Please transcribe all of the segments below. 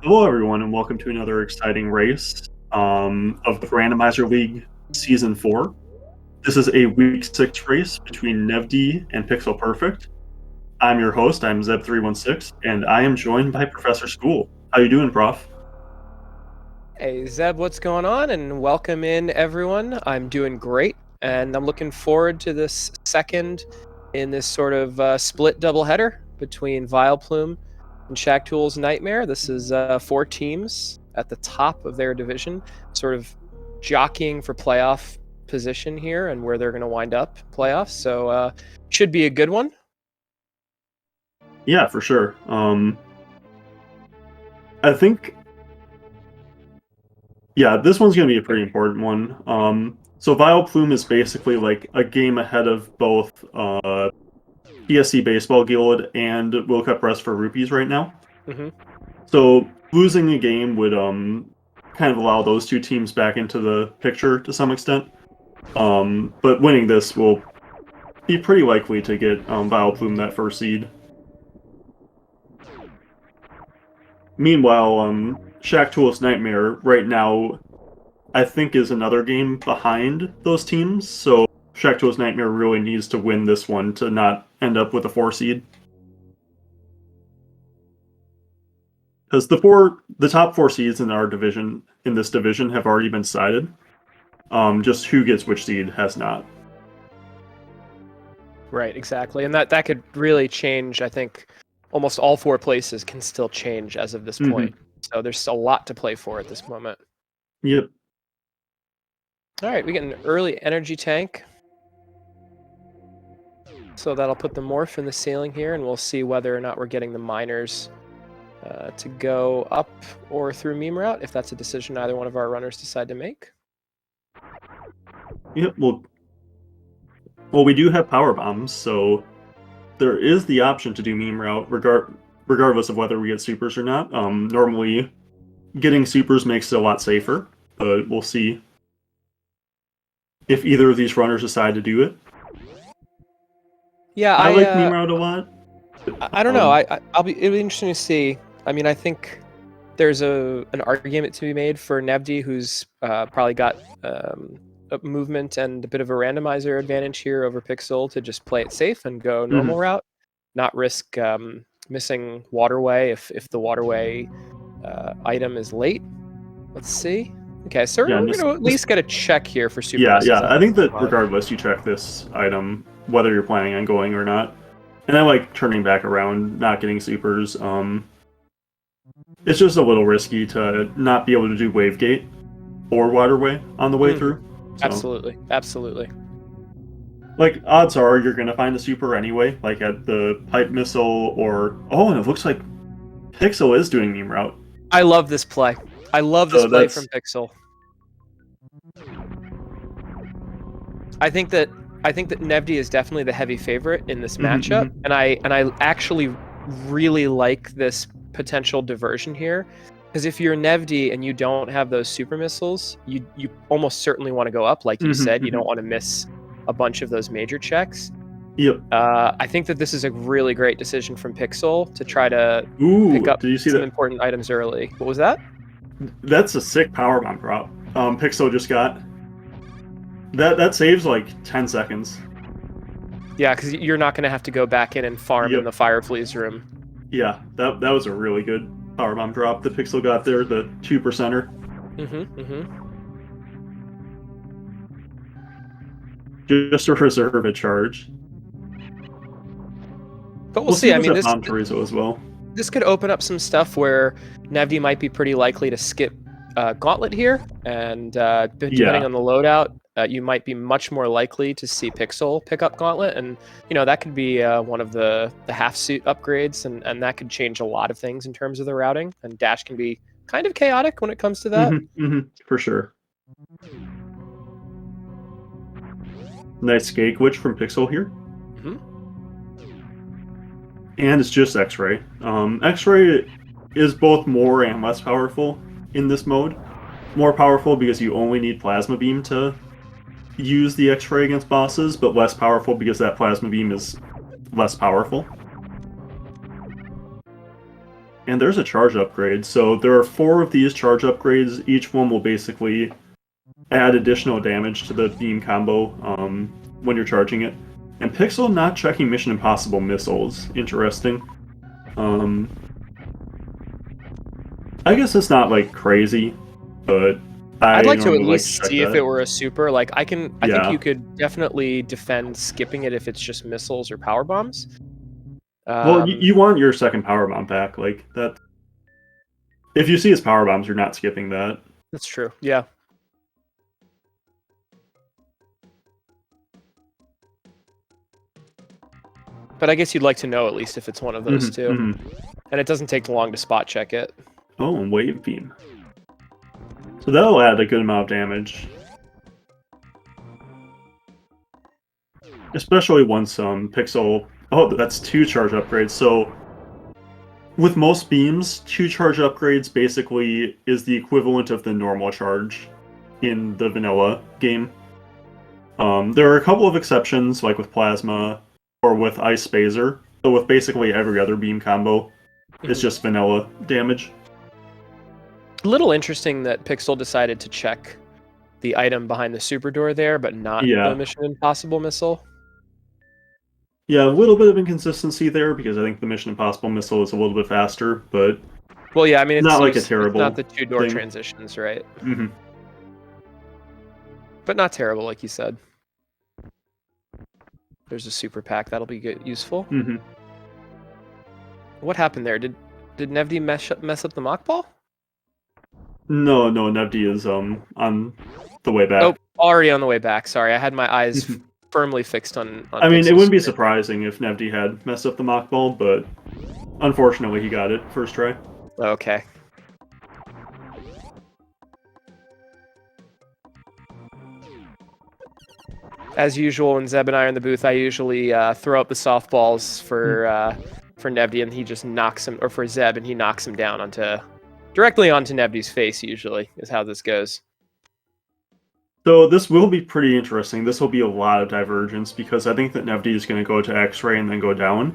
Hello, everyone, and welcome to another exciting race of the Randomizer League Season 4. This is a Week 6 race between Nevd and Pixel Perfect. I'm your host, I'm Zeb316, and I am joined by Professor School. How you doing, Prof? Hey Zeb, what's going on? And welcome in everyone. I'm doing great, and I'm looking forward to this second in this sort of split doubleheader between V.I.L.P.L.U.M.E and Shaktool's Nightmare. This is 4 teams at the top of their division, sort of jockeying for playoff position here and where they're going to wind up playoffs. So should be a good one. Yeah, for sure. I think, this one's going to be a pretty important one. So V.I.L.P.L.U.M.E is basically like a game ahead of both PSC Baseball Guild and World Cup Rest for Rupees right now. Mm-hmm. So losing a game would kind of allow those two teams back into the picture to some extent. But winning this will be pretty likely to get V.I.L.P.L.U.M.E that first seed. Meanwhile, Shaktool's Nightmare right now, I think, is another game behind those teams. So Shaktool's Nightmare really needs to win this one to not end up with a 4 seed. Because the top 4 seeds in our division, in this division, have already been decided. Just who gets which seed has not. Right, exactly. And that could really change. I think almost all 4 places can still change as of this point. So there's a lot to play for at this moment. Yep. All right, we get an early energy tank. So that'll put the morph in the ceiling here, and we'll see whether or not we're getting the miners to go up or through meme route, if that's a decision either one of our runners decide to make. Yep, well, we do have power bombs, so there is the option to do meme route regardless of whether we get supers or not. Normally, getting supers makes it a lot safer, but we'll see if either of these runners decide to do it. Yeah, I like meme route a lot. I don't know. It'll be interesting to see. I mean, I think there's an argument to be made for Nevd, who's probably got a movement and a bit of a randomizer advantage here over Pixel to just play it safe and go normal route, not risk missing waterway if the waterway item is late. Let's see. Okay, so we're going to at least get a check here for super missiles. Yeah, I think that regardless, you check this item, whether you're planning on going or not. And I like turning back around, not getting supers. It's just a little risky to not be able to do wave gate or waterway on the way through. So, absolutely. Like, odds are you're going to find a super anyway, like at the pipe missile or... Oh, and it looks like Pixel is doing meme route. I love this play. I love this play from Pixel. I think that Nevd is definitely the heavy favorite in this matchup, and I actually really like this potential diversion here, because if you're Nevd and you don't have those super missiles, you almost certainly want to go up, like you said. You don't want to miss a bunch of those major checks. Yep. I think that this is a really great decision from Pixel to try to pick up some important items early. What was that? That's a sick power bomb drop. Pixel just got. That saves like 10 seconds. Yeah, because you're not going to have to go back in and farm in the Fireflies room. Yeah, that was a really good power bomb drop that Pixel got there, the 2%er. Just to reserve a charge. But we'll see. I mean, as well. This could open up some stuff where Nevd might be pretty likely to skip Gauntlet here, and depending on the loadout, you might be much more likely to see Pixel pick up Gauntlet, and that could be one of the half suit upgrades, and that could change a lot of things in terms of the routing. And Dash can be kind of chaotic when it comes to that. For sure. Nice skate glitch from Pixel here. And it's just X-Ray. X-Ray is both more and less powerful in this mode. More powerful because you only need Plasma Beam to use the X-Ray against bosses, but less powerful because that Plasma Beam is less powerful. and there's a charge upgrade. So there are 4 of these charge upgrades. Each one will basically add additional damage to the beam combo when you're charging it. And Pixel not checking Mission Impossible missiles. Interesting. I guess it's not like crazy, but I'd like to at normally like least check see if that. it were a super. Like I think Yeah. you could definitely defend skipping it if it's just missiles or power bombs. Well, you want your second power bomb back, like that. If you see his power bombs, you're not skipping that. That's true. Yeah. But I guess you'd like to know at least if it's one of those two. And it doesn't take long to spot check it. Oh, and wave beam. So that'll add a good amount of damage. Especially once Pixel... Oh, that's 2 charge upgrades. So with most beams, 2 charge upgrades basically is the equivalent of the normal charge in the vanilla game. There are a couple of exceptions, like with Plasma or with Ice Phaser, but with basically every other beam combo, it's just vanilla damage. A little interesting that Pixel decided to check the item behind the super door there, but not the Mission Impossible missile. Yeah, a little bit of inconsistency there, because I think the Mission Impossible missile is a little bit faster, but... Well, yeah, I mean, it's not like a terrible it's not the 2-door transitions, right? But not terrible, like you said. There's a super pack that'll be useful. What happened there? Did Nevdi mess up the mock ball? No, Nevdi is on the way back. Oh, already on the way back. Sorry, I had my eyes firmly fixed on I mean, it wouldn't be surprising if Nevdi had messed up the mock ball, but unfortunately he got it first try. Okay. As usual, when Zeb and I are in the booth, I usually throw up the softballs for Nevdi, and he just knocks him, or for Zeb, and he knocks him down directly onto Nevdi's face. Usually, is how this goes. So this will be pretty interesting. This will be a lot of divergence, because I think that Nevdi is going to go to X-ray and then go down,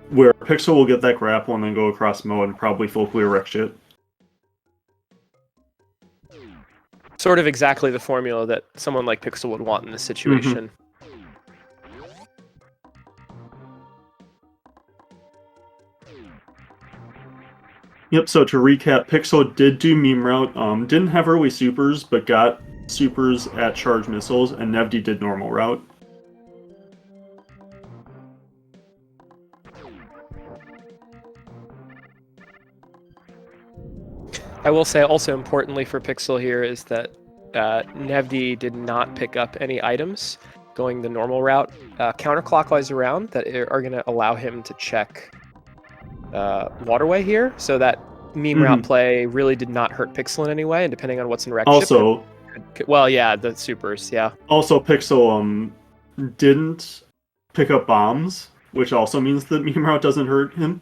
where Pixel will get that grapple and then go across mode and probably full clear wreck shit. Sort of exactly the formula that someone like Pixel would want in this situation. Yep, so to recap, Pixel did do meme route, didn't have early supers, but got supers at charge missiles, and Nevdi did normal route. I will say also importantly for Pixel here is that Nevdi did not pick up any items going the normal route counterclockwise around that are going to allow him to check Waterway here. So that meme route play really did not hurt Pixel in any way, and depending on what's in wreck also, well, yeah, the supers, yeah. Also, Pixel didn't pick up bombs, which also means that meme route doesn't hurt him,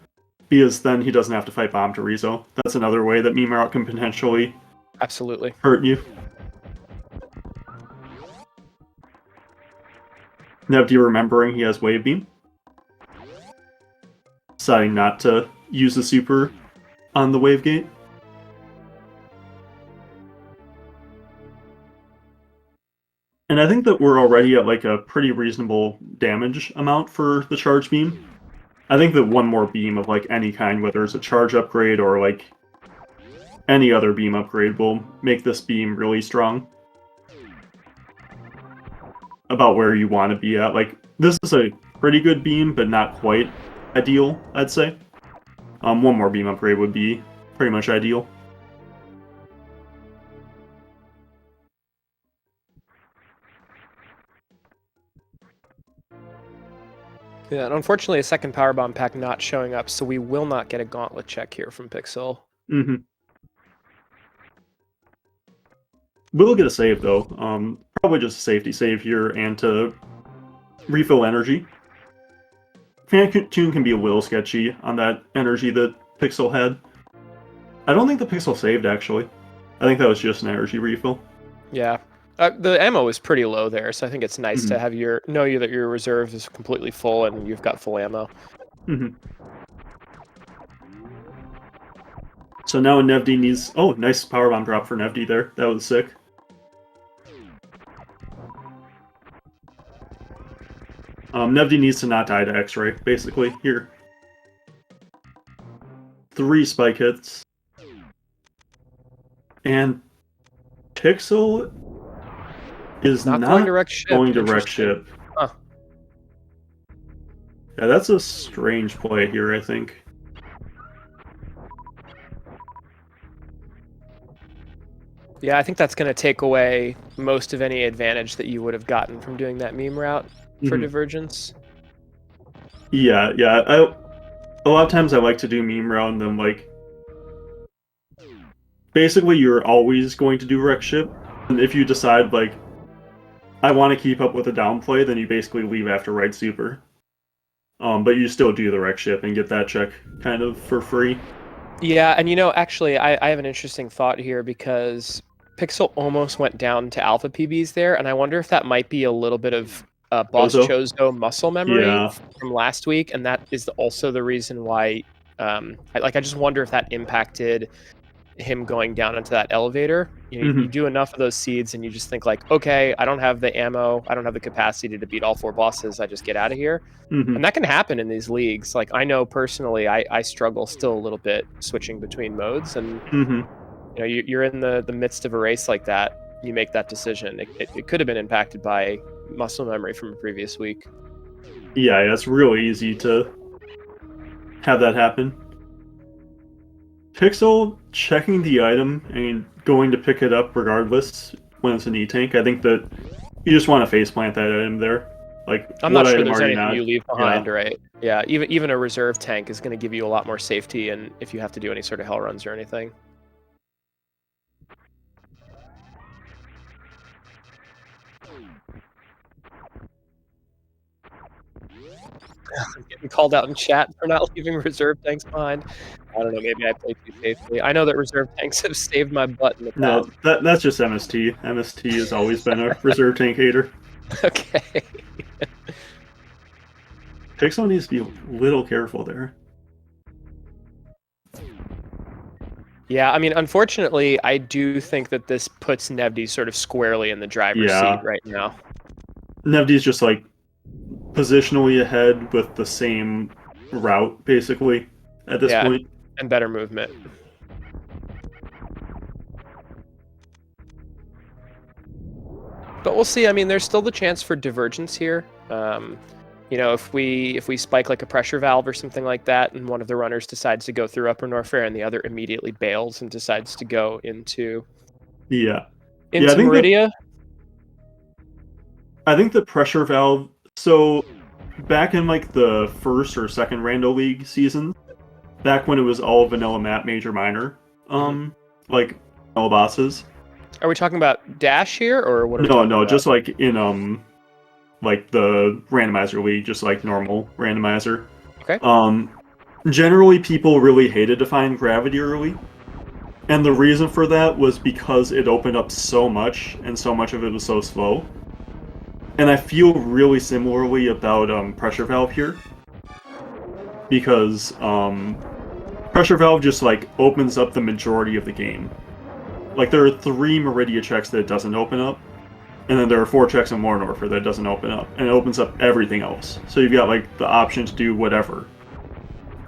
because then he doesn't have to fight bomb to Rezo. That's another way that meme route can potentially absolutely hurt you. Nevdi remembering he has wave beam, deciding not to use the super on the wave gate. And I think that we're already at like a pretty reasonable damage amount for the charge beam. I think that one more beam of like any kind, whether it's a charge upgrade or like any other beam upgrade, will make this beam really strong. About where you want to be at. Like, this is a pretty good beam, but not quite ideal, I'd say. One more beam upgrade would be pretty much ideal. Yeah, and unfortunately a second power bomb pack not showing up, so we will not get a gauntlet check here from Pixel. We'll get a save though. Probably just a safety save here and to refill energy. Fan tune can be a little sketchy on that energy that Pixel had. I don't think the Pixel saved actually. I think that was just an energy refill. Yeah. The ammo is pretty low there, so I think it's nice to have know that your reserve is completely full and you've got full ammo. So now Nevdi needs... Oh, nice powerbomb drop for Nevdi there. That was sick. Nevdi needs to not die to X-Ray, basically, here. 3 spike hits. And Pixel is not going to wreck ship. Going to wreck ship. Huh. Yeah, that's a strange play here, I think. Yeah, I think that's going to take away most of any advantage that you would have gotten from doing that meme route for Divergence. Yeah. A lot of times I like to do meme route and then, like... Basically, you're always going to do wreck ship. And if you decide, like, I want to keep up with a downplay, then you basically leave after right super. But you still do the wreck ship and get that check kind of for free. Yeah, and actually, I have an interesting thought here because Pixel almost went down to alpha PBs there, and I wonder if that might be a little bit of Boss Chozo muscle memory from last week, and that is also the reason why. I just wonder if that impacted him going down into that elevator. You do enough of those seeds, and you just think like, okay, I don't have the ammo, I don't have the capacity to beat all 4 bosses. I just get out of here. And that can happen in these leagues. Like, I know personally, I struggle still a little bit switching between modes, and you're in the midst of a race like that. You make that decision. It could have been impacted by muscle memory from a previous week. Yeah, it's really easy to have that happen. Pixel checking the item and going to pick it up regardless when it's an E-Tank. I think that you just want to faceplant that item there. Like, I'm not sure there's anything you leave behind, right? Yeah, even a reserve tank is going to give you a lot more safety, and if you have to do any sort of hell runs or anything. I'm getting called out in chat for not leaving reserve tanks behind. I don't know, maybe I played too safely. I know that reserve tanks have saved my butt in the past. No, that's just MST. MST has always been a reserve tank hater. Okay. Pixel needs to be a little careful there. Yeah, I mean, unfortunately, I do think that this puts Nevdi sort of squarely in the driver's seat right now. Nevdi's just like positionally ahead with the same route, basically, at this point. And better movement. But we'll see. I mean, there's still the chance for divergence here. If we spike like a pressure valve or something like that, and one of the runners decides to go through Upper Norfair, and the other immediately bails and decides to go into Meridia. I think the pressure valve. So back in like the first or second Rando League season, back when it was all vanilla map, major, minor, like all bosses. Are we talking about Dash here, or what? No, just like in like the randomizer league, just like normal randomizer. Okay. Generally, people really hated to find gravity early, and the reason for that was because it opened up so much, and so much of it was so slow. And I feel really similarly about pressure valve here, because pressure valve just like opens up the majority of the game. Like, there are 3 Meridia checks that it doesn't open up, and then there are 4 checks in Warnorfer that it doesn't open up, and it opens up everything else. So you've got like the option to do whatever,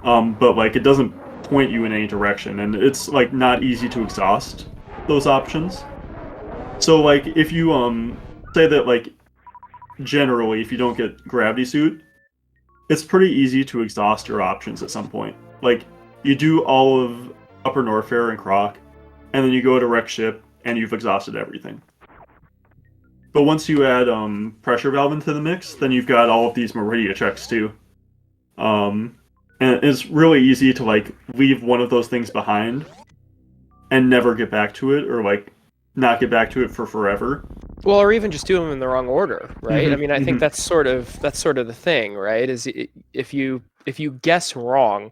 but like it doesn't point you in any direction, and it's like not easy to exhaust those options. So like if you say that like generally if you don't get gravity suit, it's pretty easy to exhaust your options at some point. Like, you do all of Upper Norfair and Croc, and then you go to Wreck Ship, and you've exhausted everything. But once you add Pressure Valve into the mix, then you've got all of these Meridia checks too. And it's really easy to like leave one of those things behind and never get back to it, or like not get back to it for forever. Well, or even just do them in the wrong order, right? I mean, I think that's sort of the thing, right? Is if you guess wrong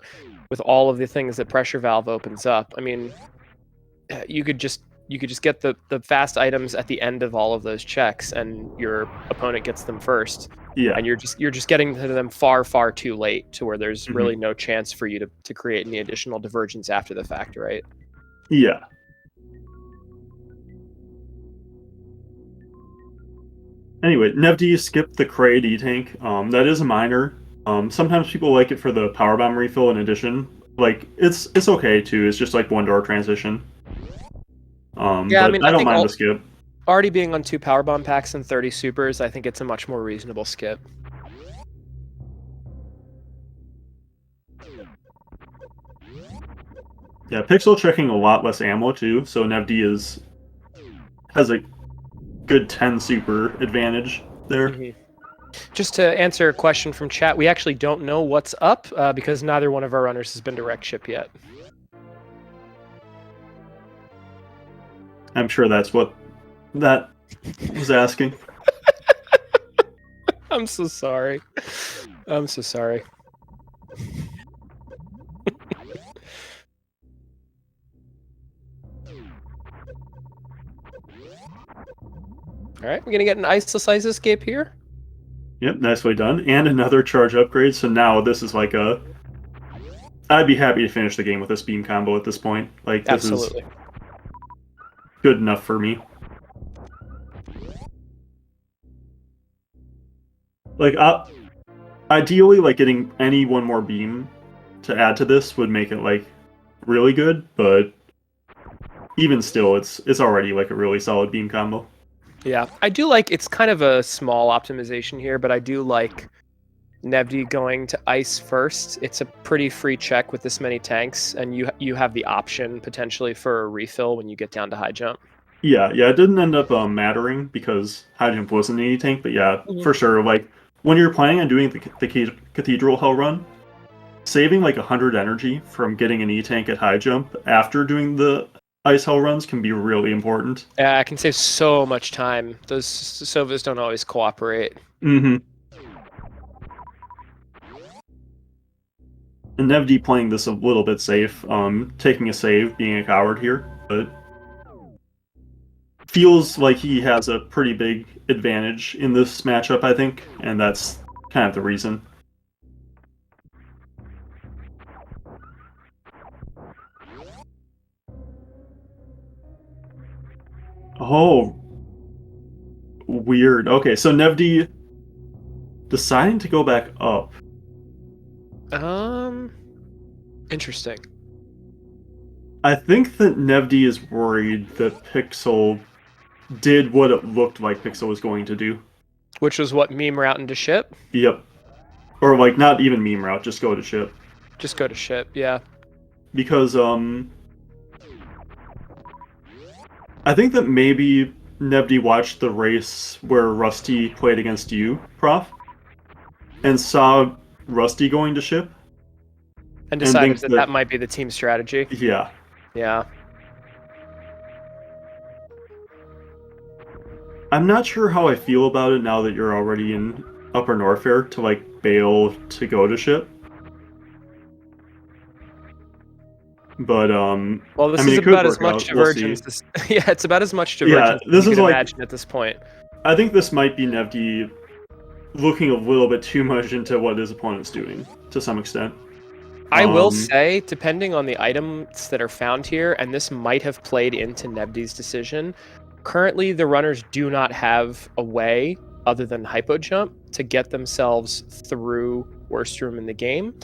with all of the things that Pressure Valve opens up, I mean, you could just you could just get the fast items at the end of all of those checks, and your opponent gets them first. Yeah. And you're just getting to them far too late to where there's Mhm. really no chance for you to create any additional divergence after the fact, right? Yeah. Anyway, Nevdi skipped the Cray D tank. That is a minor. Sometimes people like it for the power bomb refill in addition. Like it's okay too. It's just like one door transition. Yeah, I But mean, I I don't think mind the skip. already being on 2 power bomb packs and 30 supers, I think it's a much more reasonable skip. Yeah, Pixel checking a lot less ammo too, so Nevdi has a good 10 super advantage there. Mhm. Just to answer a question from chat, we actually don't know what's up because neither one of our runners has been direct ship yet. I'm sure that's what that was asking. I'm so sorry. I'm so sorry. All right, we're gonna get an isolicize escape here. Yep, nicely done. And another charge upgrade, so now this is like a... I'd be happy to finish the game with this beam combo at this point. Like, this is Absolutely. good enough for me. Like, ideally, like, getting any one more beam to add to this would make it, like, really good, but even still, it's already, like, a really solid beam combo. Yeah, I do like, it's kind of a small optimization here, but I do like Nevdi going to ice first. It's a pretty free check with this many tanks, and you have the option potentially for a refill when you get down to high jump. Yeah, it didn't end up mattering because high jump wasn't any tank, but yeah, for sure, like, when you're planning on doing the Cathedral Hell run, saving like 100 energy from getting an E-tank at high jump after doing the Ice Hell runs can be really important. Yeah, I can save so much time. Those Sovas don't always cooperate. Mm-hmm. And Nevdi playing this a little bit safe, taking a save, being a coward here, but feels like he has a pretty big advantage in this matchup, I think, and that's kind of the reason. Oh, weird. Okay, so Nevdi deciding to go back up. Interesting. I think that Nevdi is worried that Pixel did what it looked like Pixel was going to do. Which was what, meme route into ship? Yep. Or like not even meme route, just go to ship. Just go to ship, yeah. Because I think that maybe Nebdi watched the race where Rusty played against you, Prof, and saw Rusty going to ship And and decided thinks that that that might be the team strategy. yeah. Yeah. I'm not sure how I feel about it now that you're already in Upper Norfair to like bail to go to ship. But Well, I this mean is it could about as work much out. We'll see. divergence as, yeah, it's about as much Yeah, divergence as this you is can like imagine at this point. I think this might be Nevdi looking a little bit too much into what his opponent's doing to some extent. I will say, depending on the items that are found here, and this might have played into Nebdi's decision, currently the runners do not have a way other than hypo jump to get themselves through worst room in the game.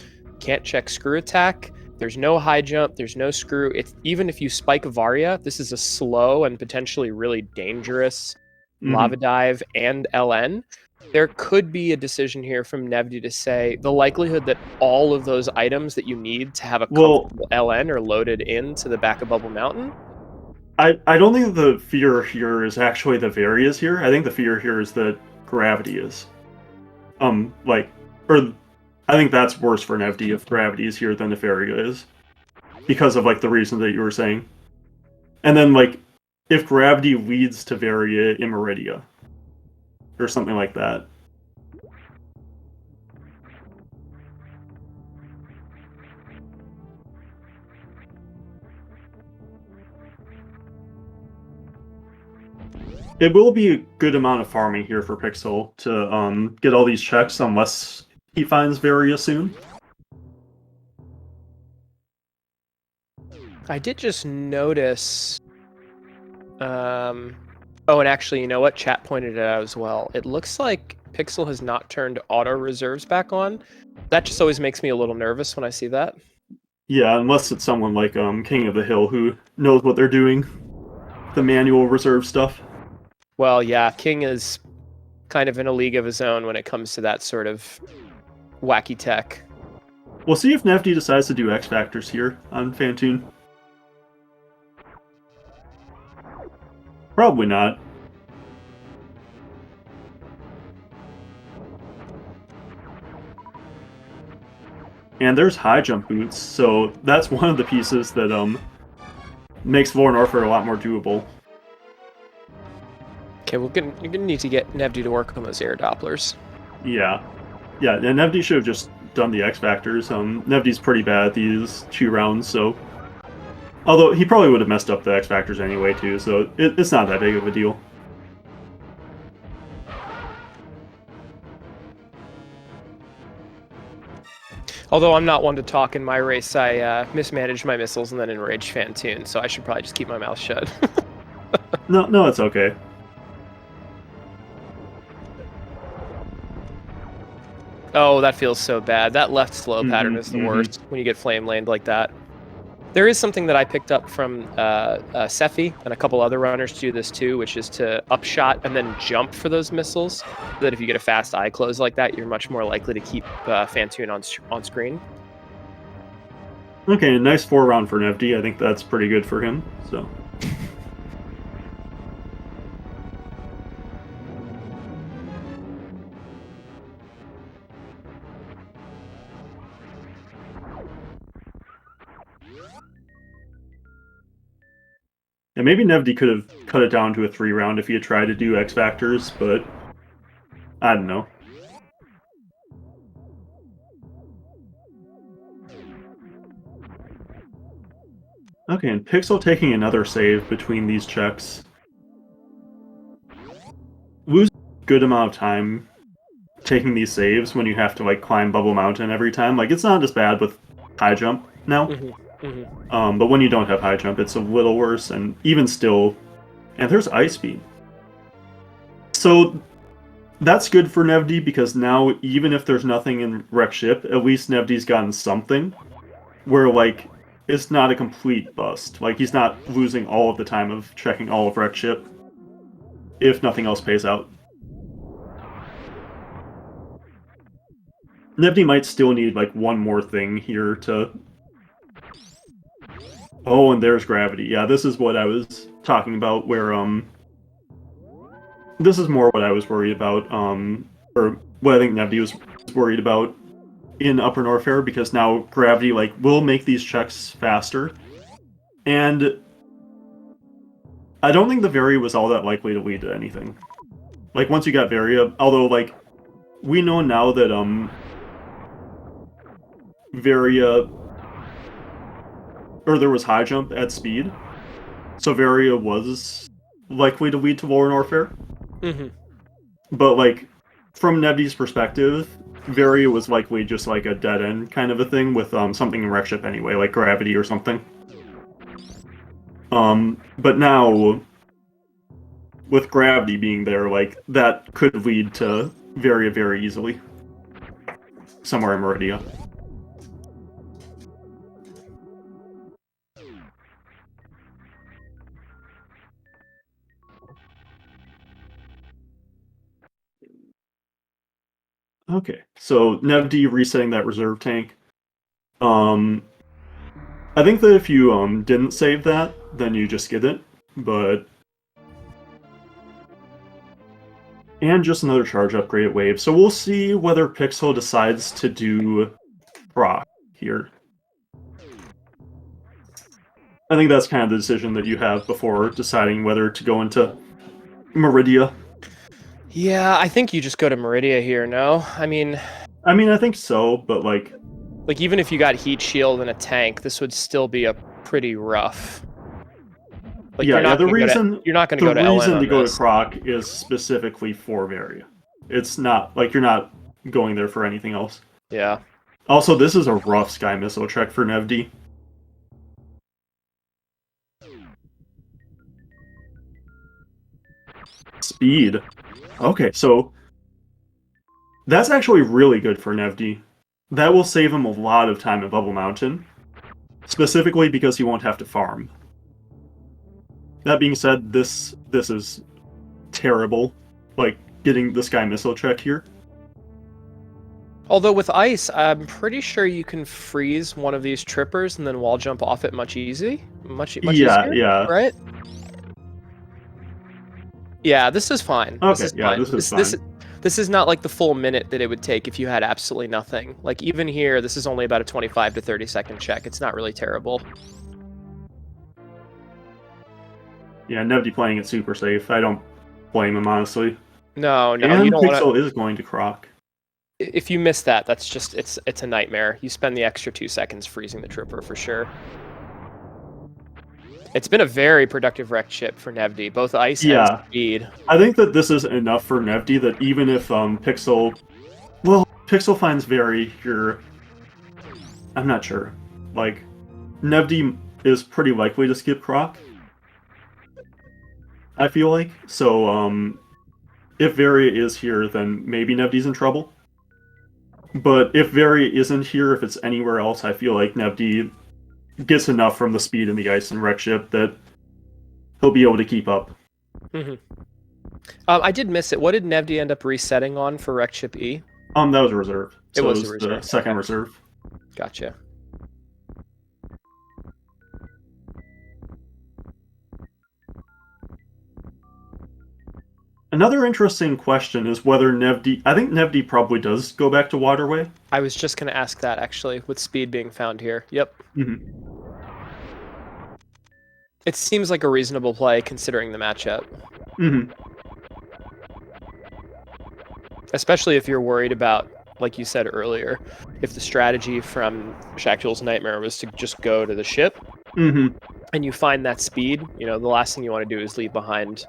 Can't check screw attack. There's no high jump. There's no screw. It's even if you spike Varia, this is a slow and potentially really dangerous lava dive and LN. There could be a decision here from Nevdi to say the likelihood that all of those items that you need to have a well, comfortable LN are loaded into the back of Bubble Mountain. I don't think the fear here is actually the Varias here. I think the fear here is that Gravity is. Like, or I think that's worse for Nevdi if Gravity is here than if Varia is. Because of, like, the reason that you were saying. And then, like, if Gravity leads to Varia in Meridia. Or something like that. It will be a good amount of farming here for Pixel to get all these checks unless he finds Varia soon. I did just notice... Oh, and actually, you know what? Chat pointed it out as well. It looks like Pixel has not turned auto reserves back on. That just always makes me a little nervous when I see that. Yeah, unless it's someone like King of the Hill who knows what they're doing. The manual reserve stuff. Well, yeah, King is kind of in a league of his own when it comes to that sort of wacky tech. We'll see if Nefty decides to do X Factors here on Fantoon. Probably not. And there's high jump boots, so that's one of the pieces that makes War Warfare a lot more doable. Okay, you're gonna need to get Nevdy to work on those air Dopplers. Yeah, and Nevdy should have just done the X Factors. Nevdy's pretty bad at these 2 rounds, so although he probably would have messed up the X Factors anyway too, so it's not that big of a deal. Although I'm not one to talk in my race, I mismanaged my missiles and then enraged Fantoon, so I should probably just keep my mouth shut. No, it's okay. Oh, that feels so bad. That left slow pattern is the worst when you get flame laned like that. There is something that I picked up from Sephi and a couple other runners do this too, which is to upshot and then jump for those missiles. So that if you get a fast eye close like that, you're much more likely to keep Fantoon on screen. Okay, nice 4 round for Nevdy. I think that's pretty good for him. So. And maybe Nevdy could have cut it down to a 3 round if he had tried to do X Factors, but I don't know. Okay, and Pixel taking another save between these checks. Lose a good amount of time taking these saves when you have to like climb Bubble Mountain every time. Like, it's not as bad with high jump now. But when you don't have high jump, it's a little worse, and even still... And there's Ice Beam. So that's good for Nevdy, because now, even if there's nothing in Wreck Ship, at least Nevdy's gotten something where, like, it's not a complete bust. Like, he's not losing all of the time of checking all of Wreck Ship, if nothing else pays out. Nevdy might still need, like, one more thing here to... Oh, and there's Gravity. Yeah, this is what I was talking about, where, this is more what I was worried about, or what I think Nevdy was worried about in Upper Norfair, because now Gravity, like, will make these checks faster. And I don't think the Varia was all that likely to lead to anything. Like, once you got Varia, although, like, we know now that, Varia... Or there was high jump at speed, so Varia was likely to lead to War Warfare. But, like, from Nevdy's perspective, Varia was likely just like a dead end kind of a thing with something in Wreck Ship anyway, like Gravity or something. But now, with Gravity being there, like, that could lead to Varia very easily. Somewhere in Meridia. Okay, so Nevdy resetting that reserve tank. I think that if you didn't save that, then you just get it, but... And just another charge upgrade at Wave. So we'll see whether Pixel decides to do proc here. I think that's kind of the decision that you have before deciding whether to go into Meridia. Yeah, I think you just go to Meridia here, no? I mean, I think so, but like... Like, even if you got Heat Shield and a tank, this would still be a pretty rough Like Yeah, the reason you're not gonna go to LN to on go to this. Croc is specifically for Varia. It's not like you're not going there for anything else. Yeah. Also, this is a rough Sky Missile check for Nevdi. Speed. Okay, so that's actually really good for Nevdi. That will save him a lot of time at Bubble Mountain, specifically because he won't have to farm. That being said, this is terrible, like getting the Sky Missile check here. Although with ice, I'm pretty sure you can freeze one of these trippers and then wall jump off it much easier, Yeah. right? Yeah, this is fine. Okay, This is yeah, fine. this is fine. This is not like the full minute that it would take if you had absolutely nothing. Like even here, this is only about a 25 to 30-second check. It's not really terrible. Yeah, Nevdi playing it super safe. I don't blame him, honestly. No, And you don't want Pixel is going to Croc. If you miss that, that's just it's a nightmare. You spend the extra 2 seconds freezing the tripper for sure. It's been a very productive wrecked ship for Nevdi, both ice and speed. I think that this is enough for Nevdi that even if Pixel finds Very here, I'm not sure. Like, Nevdi is pretty likely to skip Croc, I feel like. So, if Very is here, then maybe Nevdi's in trouble. But if Very isn't here, if it's anywhere else, I feel like Nevdi gets enough from the speed and the ice and wreck ship that he'll be able to keep up. Mm-hmm. I did miss it. What did Nevdi end up resetting on for wreck ship E? That was a reserve. So it was a reserve. The second reserve. Gotcha. Another interesting question is whether Nevdi... I think Nevdi probably does go back to Waterway. I was just going to ask that, actually, with speed being found here. Yep. Mm-hmm. It seems like a reasonable play, considering the matchup. Mm-hmm. Especially if you're worried about, like you said earlier, if the strategy from Shaktool's Nightmare was to just go to the ship, mm-hmm. and you find that speed, the last thing you want to do is leave behind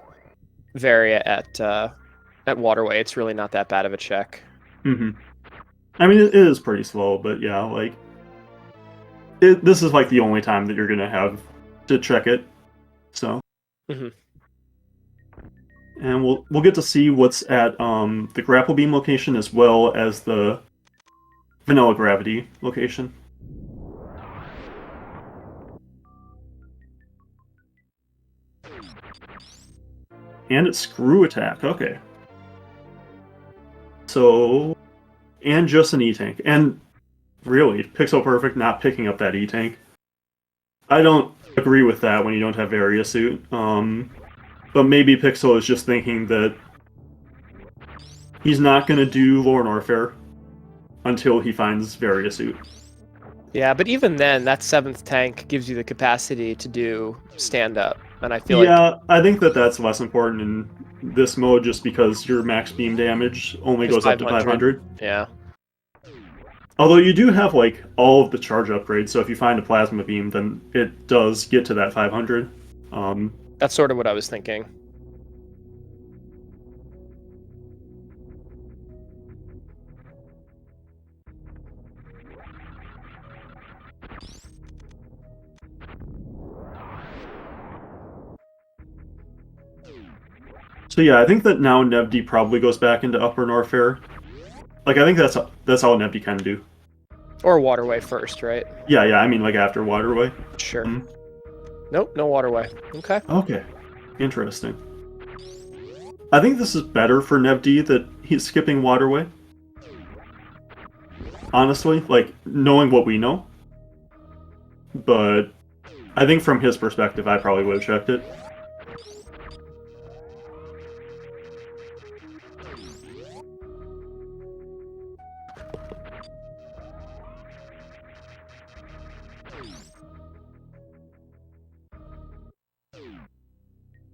Varia at Waterway. It's really not that bad of a check. Mm-hmm. I mean, it is pretty slow, but yeah, like this is like the only time that you're gonna have to check it. So, mm-hmm. And we'll get to see what's at the grapple beam location as well as the vanilla gravity location. And it's screw attack. Okay. So, and just an E-Tank. And really, Pixel Perfect not picking up that E-Tank. I don't agree with that when you don't have Varia Suit. But maybe Pixel is just thinking that he's not going to do Lorne Orfair until he finds Varia Suit. Yeah, but even then, that 7th tank gives you the capacity to do stand-up. And I feel I think that's less important in this mode just because your max beam damage only goes up to 500. Yeah. Although you do have like all of the charge upgrades, so if you find a plasma beam, then it does get to that 500. That's sort of what I was thinking. So yeah, I think that now Nevdi probably goes back into Upper Norfair. Like, I think that's all Nevdi can do. Or Waterway first, right? Yeah, I mean, like, after Waterway. Sure. Nope, no Waterway. Okay. Okay. Interesting. I think this is better for Nevdi that he's skipping Waterway. Honestly, like, knowing what we know. But I think from his perspective, I probably would have checked it.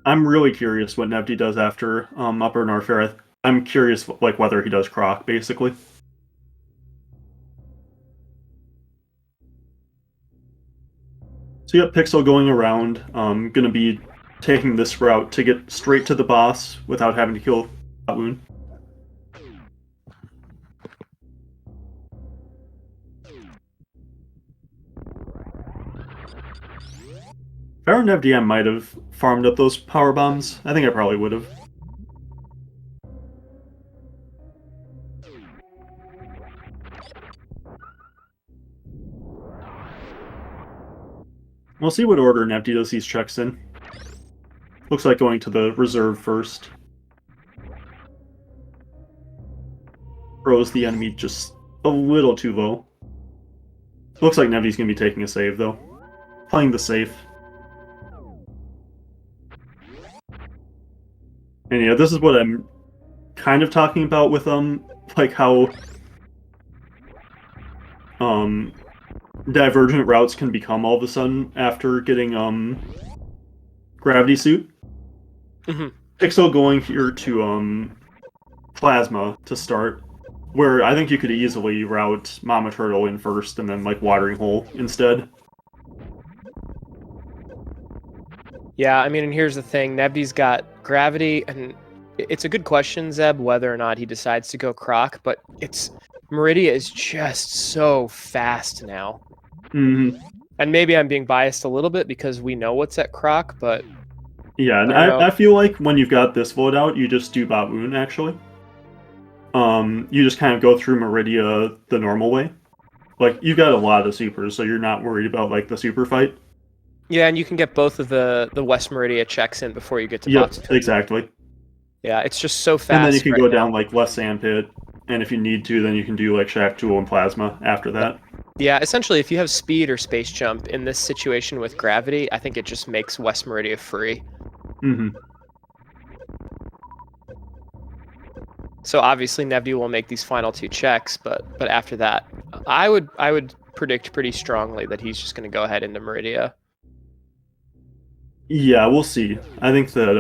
I'm really curious what Nevdi does after Upper Norfair. I'm curious, like, whether he does Croc, basically. So yeah, Pixel going around, gonna be taking this route to get straight to the boss without having to kill Wound. If I were NevDM, I might have farmed up those power bombs. I think I probably would have. We'll see what order Nevdi does these checks in. Looks like going to the reserve first. Throws the enemy just a little too low. Looks like Nevdi's going to be taking a save, though. Playing the safe. And yeah, this is what I'm kind of talking about with, like how, divergent routes can become all of a sudden after getting, Gravity Suit. Mm-hmm. Pixel going here to, Plasma to start, where I think you could easily route Mama Turtle in first and then, like, Watering Hole instead. Yeah, I mean, and here's the thing. Nebdy's got gravity, and it's a good question, Zeb, whether or not he decides to go Croc, but Meridia is just so fast now. Mm-hmm. And maybe I'm being biased a little bit because we know what's at Croc, but... Yeah, and I feel like when you've got this loadout, you just do Baboon, actually. You just kind of go through Meridia the normal way. Like, you've got a lot of supers, so you're not worried about, like, the super fight. Yeah, and you can get both of the West Meridia checks in before you get to Yep, box 2. exactly. Yeah, it's just so fast. And then you can go now. down, like, West Sandpit, and if you need to, then you can do, like, Shaktool and Plasma after that. Yeah, essentially, if you have speed or space jump in this situation with gravity, I think it just makes West Meridia free. Mm-hmm. So obviously, Nevdi will make these final 2 checks, but after that, I would predict pretty strongly that he's just going to go ahead into Meridia. Yeah, we'll see. I think that,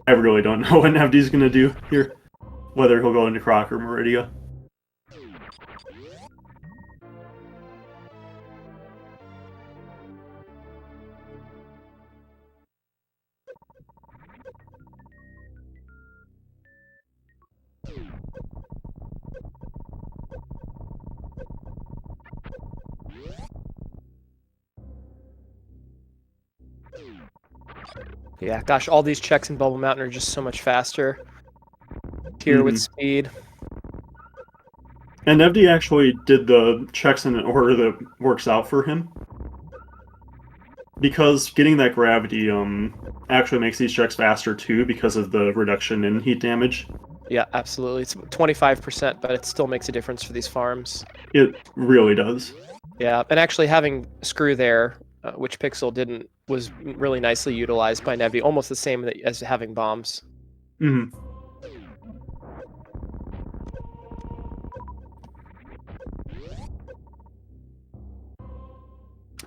I really don't know what Nevdi's gonna do here. Whether he'll go into Croc or Meridia. Yeah, gosh, all these checks in Bubble Mountain are just so much faster. Here with speed. And Nevdi actually did the checks in an order that works out for him. Because getting that gravity actually makes these checks faster too because of the reduction in heat damage. Yeah, absolutely. It's 25%, but it still makes a difference for these farms. It really does. Yeah, and actually having Screw there, which Pixel didn't, was really nicely utilized by Nevdi, almost the same as having bombs. Mm-hmm.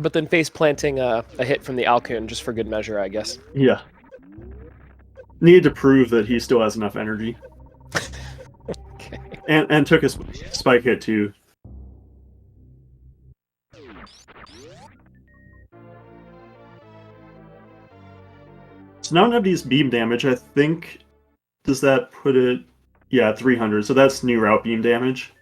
But then face planting a hit from the Alcune just for good measure, I guess. Yeah. Needed to prove that he still has enough energy. Okay. And took a spike hit too. So now Nevdi's beam damage, I think, does that put it... Yeah, 300, so that's new route beam damage.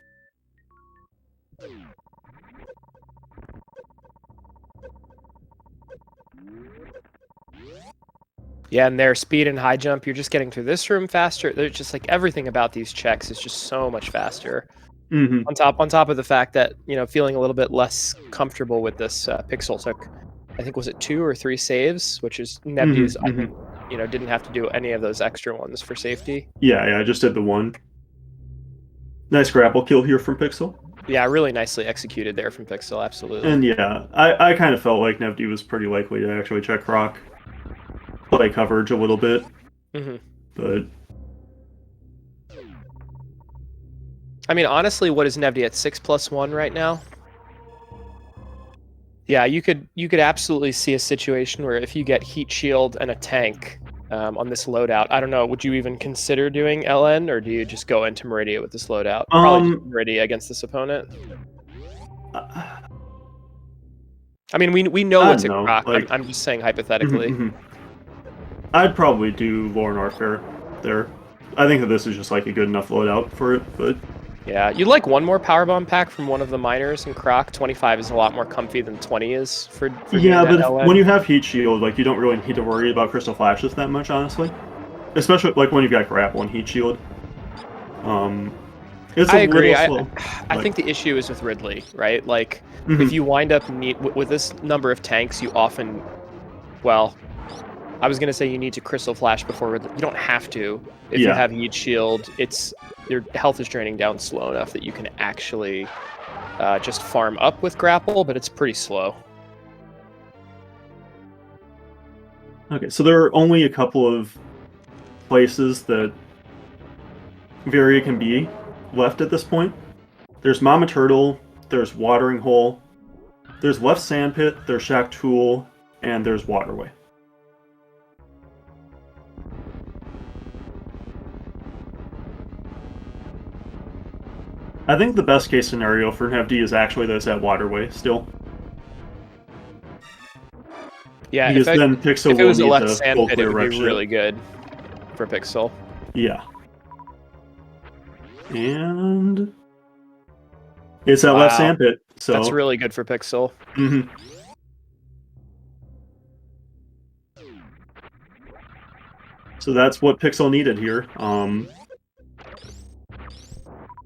Yeah, and their speed and high jump, you're just getting through this room faster. There's just like everything about these checks is just so much faster. Mm-hmm. On top of the fact that, you know, feeling a little bit less comfortable with this, Pixel took, I think, was it 2 or 3 saves, which is Nevdi's, I think, you know, didn't have to do any of those extra ones for safety. Yeah, I just did the one. Nice grapple kill here from Pixel. Yeah, really nicely executed there from Pixel, absolutely. And yeah, I kind of felt like Nevdi was pretty likely to actually check Rock. Play coverage a little bit. Mm-hmm. But... I mean, honestly, what is Nevdi at 6+1 right now? Yeah, you could absolutely see a situation where if you get Heat Shield and a tank on this loadout, I don't know, would you even consider doing LN, or do you just go into Meridia with this loadout? Probably just Meridia against this opponent. I mean, we know I it's don't a know, croc. like, I'm just saying hypothetically. I'd probably do Lorne Warfare there. I think that this is just like a good enough loadout for it, but Yeah, you'd like one more powerbomb pack from one of the miners in Croc. 25 is a lot more comfy than 20 is for doing yeah, that but when LN. you have Heat Shield, like you don't really need to worry about Crystal Flashes that much, honestly. Especially like when you've got Grapple and Heat Shield. It's a I agree. little I slow. I think the issue is with Ridley, right? Like, if Mhm. you wind up with this number of tanks, you often, well, I was gonna say you need to Crystal Flash before Ridley. You don't have to. If you Yeah. have Heat Shield, your health is draining down slow enough that you can actually just farm up with Grapple, but it's pretty slow. Okay, so there are only a couple of places that Varia can be left at this point. There's Mama Turtle, there's Watering Hole, there's Left Sandpit, there's Shaktool, and there's Waterway. I think the best case scenario for Nevd is actually that it's at Waterway still. Yeah, Because then Pixel if it will was a need left to full Sandpit, it clear would be wreck ship. really good for Pixel. Yeah. And it's at Left Wow, Sandpit, that's so really good for Pixel. So that's what Pixel needed here.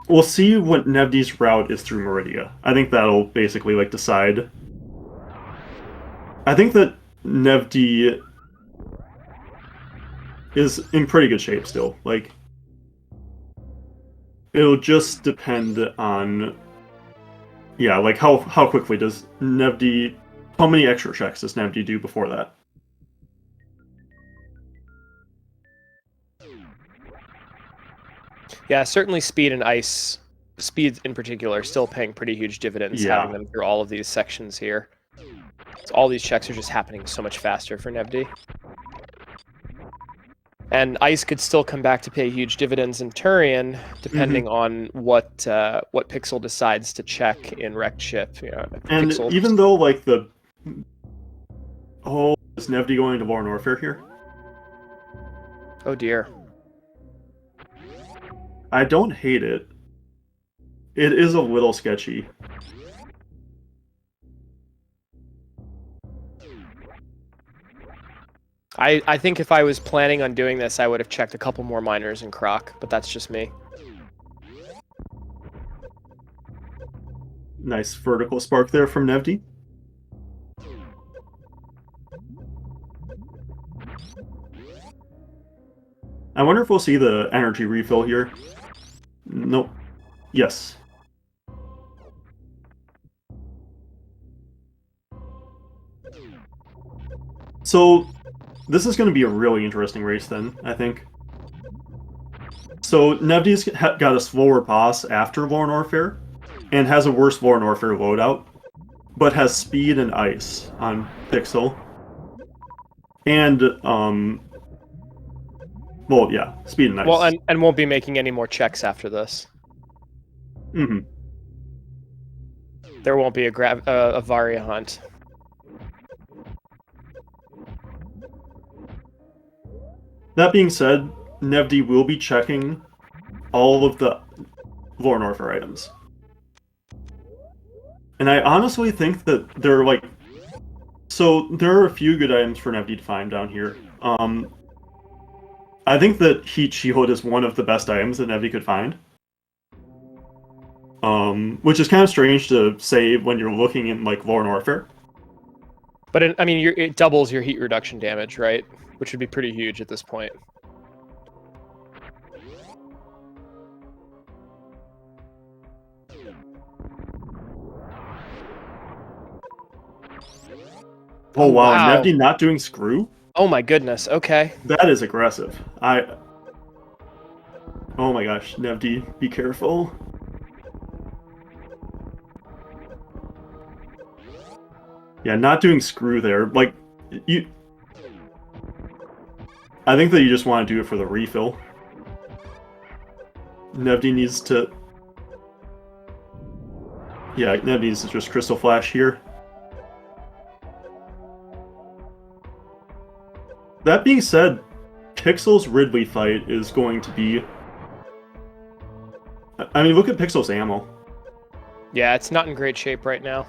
We'll see what Nevdi's route is through Meridia. I think that'll basically like decide. I think that Nevdi is in pretty good shape still. Like, it'll just depend on, yeah, like how quickly does Nevdi, how many extra checks does Nevdi do before that? Yeah, certainly speed and ice, speed in particular, still paying pretty huge dividends, having Yeah. them through all of these sections here. So all these checks are just happening so much faster for Nevdi. And ice could still come back to pay huge dividends in Turian, depending on what Pixel decides to check in wrecked ship. You know, And Pixel. even though like the, oh, is Nevdi going to Lorne Warfare here? Oh dear. I don't hate it. It is a little sketchy. I think if I was planning on doing this, I would have checked a couple more miners in Croc, but that's just me. Nice vertical spark there from Nevdi. I wonder if we'll see the energy refill here. Nope. Yes. So, this is going to be a really interesting race then, I think. So, Nevdi's got a slower boss after Lorne Warfare, and has a worse Lorne Warfare loadout, but has speed and ice on Pixel. And, well, yeah, speed and ice. Well, and won't be making any more checks after this. There won't be a Varia hunt. That being said, Nevdi will be checking all of the Lorne Warfare items. And I honestly think that they're like... So, there are a few good items for Nevdi to find down here. I think that Heat Shield is one of the best items that Nevdi could find. Which is kind of strange to say when you're looking in, like, Lorne Warfare. But it doubles your heat reduction damage, right? Which would be pretty huge at this point. Oh wow, wow. Nevdi not doing screw? Oh my goodness, okay. That is aggressive. Oh my gosh, Nevdi, be careful. Yeah, not doing screw there. Like, you... I think that you just want to do it for the refill. Nevdi needs to... Yeah, Nevdi needs to just Crystal Flash here. That being said, Pixel's Ridley fight is going to be... I mean, look at Pixel's ammo. Yeah, it's not in great shape right now.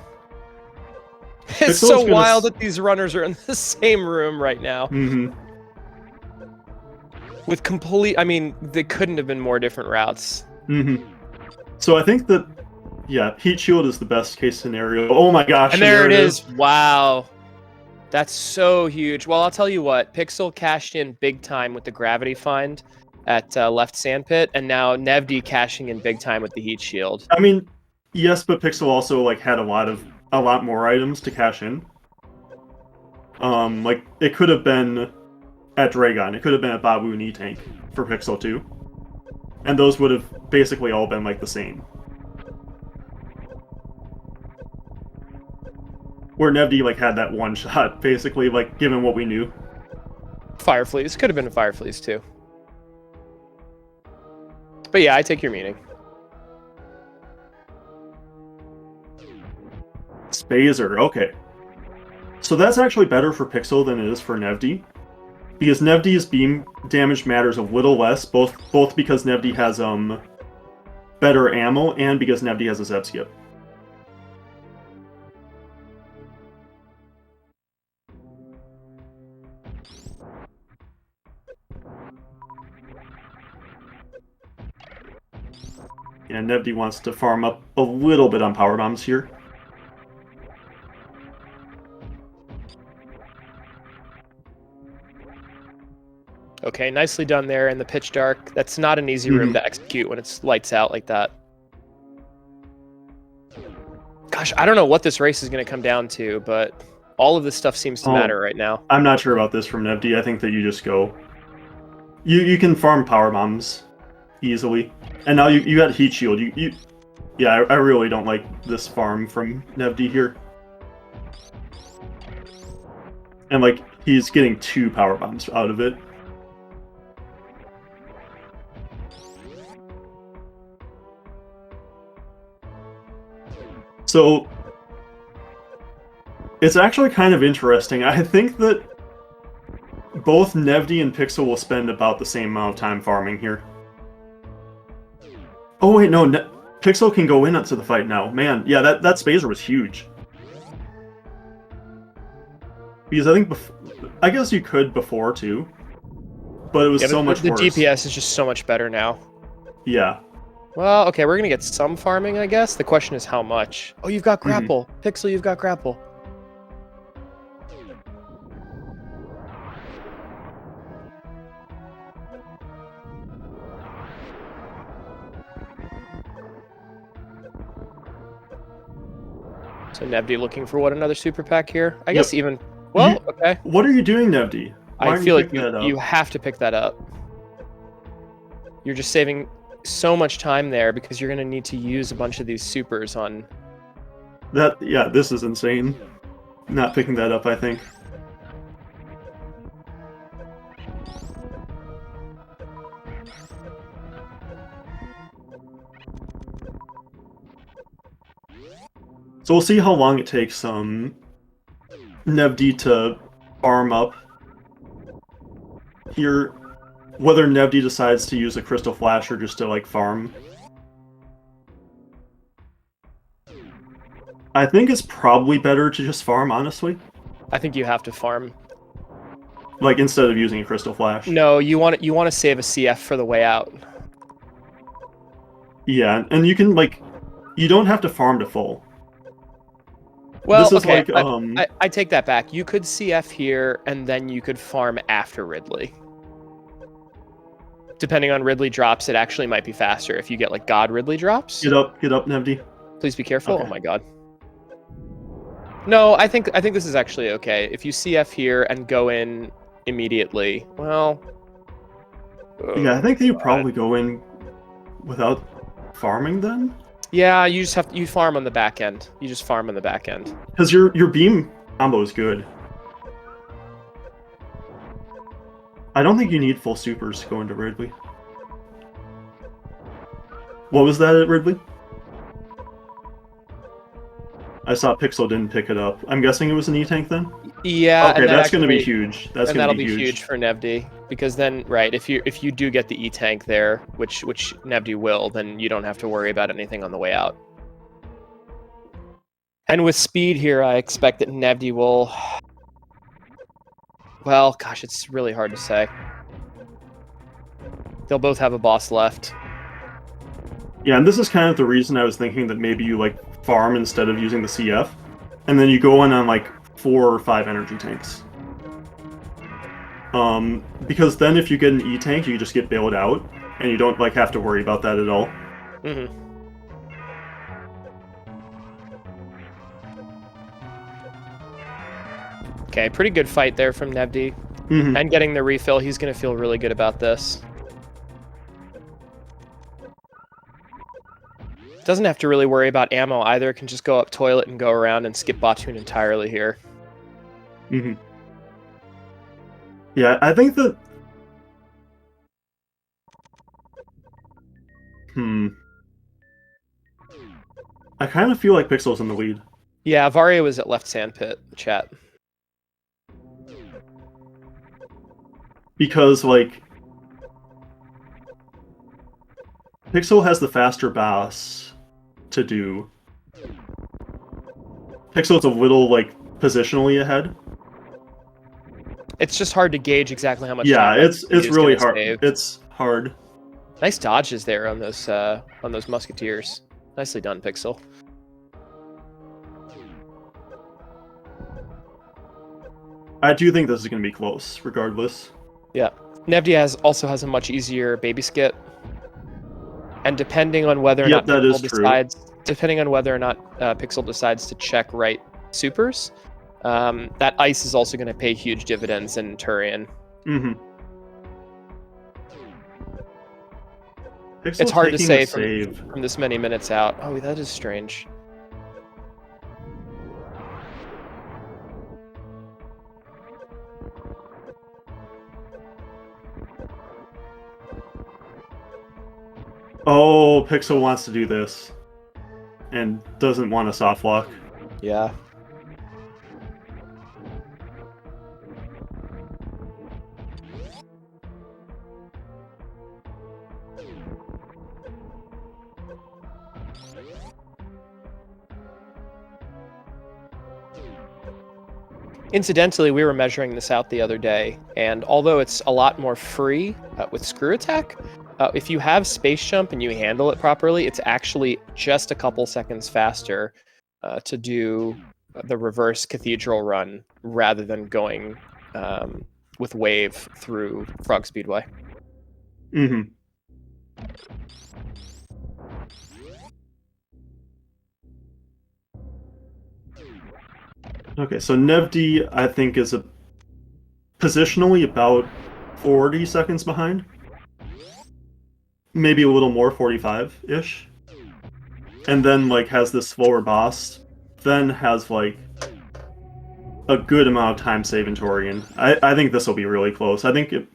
Pixel's It's so gonna wild that these runners are in the same room right now. Mm-hmm. With complete... I mean, they couldn't have been more different routes. Mm-hmm. So I think that, yeah, Heat Shield is the best case scenario. Oh my gosh, And there it is. Wow. That's so huge. Well, I'll tell you what. Pixel cashed in big time with the gravity find at left sandpit, and now Nevdi cashing in big time with the heat shield. I mean, yes, but Pixel also like had a lot more items to cash in. Like it could have been at Dragon, it could have been at Babu knee tank for Pixel 2. And those would have basically all been like the same. Where Nevdi like had that one shot, basically, like given what we knew. Fire Fleas. Could have been a Fire Fleas too. But yeah, I take your meaning. Spazer, okay. So that's actually better for Pixel than it is for Nevdi. Because Nevdi's beam damage matters a little less, both because Nevdi has better ammo and because Nevdi has a Zeb skip. And Nevdi wants to farm up a little bit on power bombs here. Okay, nicely done there in the pitch dark. That's not an easy room to execute when it's lights out like that. Gosh, I don't know what this race is going to come down to, but all of this stuff seems to matter right now. I'm not sure about this from Nevdi. I think that you just go... You can farm power bombs easily. And now you got heat shield. Yeah, I really don't like this farm from Nevdi here. And like he's getting 2 power bombs out of it. So it's actually kind of interesting. I think that both Nevdi and Pixel will spend about the same amount of time farming here. Oh wait, no, Pixel can go in into the fight now. Man, yeah, that Spazer was huge. Because I think, I guess you could before too, but it was so much worse. The DPS is just so much better now. Yeah. Well, okay, we're gonna get some farming, I guess. The question is how much. Oh, you've got grapple. Pixel, you've got grapple. So Nevdi looking for what, another super pack here? I guess even... Well, okay. What are you doing, Nevdi? I feel like you have to pick that up. You're just saving so much time there because you're going to need to use a bunch of these supers on... Yeah, this is insane. Not picking that up, I think. So we'll see how long it takes Nevdi to farm up here. Whether Nevdi decides to use a Crystal Flash or just to like farm. I think it's probably better to just farm, honestly. I think you have to farm. Like instead of using a Crystal Flash. No, you want to save a CF for the way out. Yeah, and you can like, you don't have to farm to full. Well, this is okay, like, I take that back. You could CF here, and then you could farm after Ridley. Depending on Ridley drops, it actually might be faster if you get like God Ridley drops. Get up, Nevdi. Please be careful. Okay. Oh my God. No, I think this is actually okay. If you CF here and go in immediately, well... Yeah, I think that you probably go in without farming then? Yeah, you just you farm on the back end. You just farm on the back end. Because your beam combo is good. I don't think you need full supers to go into Ridley. What was that at Ridley? I saw Pixel didn't pick it up. I'm guessing it was an E-Tank then? Yeah, Okay, and that's going to be huge. That's going to that'll be be huge for Nevdi, because then, right, if you do get the E-Tank there, which Nevdi will, then you don't have to worry about anything on the way out. And with speed here, I expect that Nevdi will... Well, gosh, it's really hard to say. They'll both have a boss left. Yeah, and this is kind of the reason I was thinking that maybe you like farm instead of using the CF, and then you go in on like 4 or 5 energy tanks. Because then if you get an E-Tank, you just get bailed out, and you don't like have to worry about that at all. Mm-hmm. Okay, pretty good fight there from Nevdi. Mm-hmm. And getting the refill, he's going to feel really good about this. Doesn't have to really worry about ammo either. Can just go up toilet and go around and skip Bottoon entirely here. Mm-hmm. Yeah, I think that... I kind of feel like Pixel's in the lead. Yeah, Varia was at left sandpit, chat. Because, like... Pixel has the faster boss to do. Pixel's a little, like, positionally ahead. It's just hard to gauge exactly how much time. Yeah, it's really hard. Save. It's hard. Nice dodges there on those musketeers. Nicely done, Pixel. I do think this is going to be close, regardless. Yeah. Nevdi also has a much easier baby skit. And depending on whether or not Pixel decides to check right supers, that ice is also going to pay huge dividends in Turian. Mm-hmm. It's hard to say from this many minutes out. Oh, that is strange. Oh, Pixel wants to do this. And doesn't want a soft lock. Yeah. Incidentally, we were measuring this out the other day, and although it's a lot more free with screw attack, if you have space jump and you handle it properly, it's actually just a couple seconds faster to do the reverse cathedral run rather than going with wave through Frog Speedway. Mm-hmm. Okay, so Nevdi, I think, is positionally about 40 seconds behind. Maybe a little more, 45-ish. And then, like, has this slower boss. Then has, like, a good amount of time save in Torian. I think this will be really close. I think it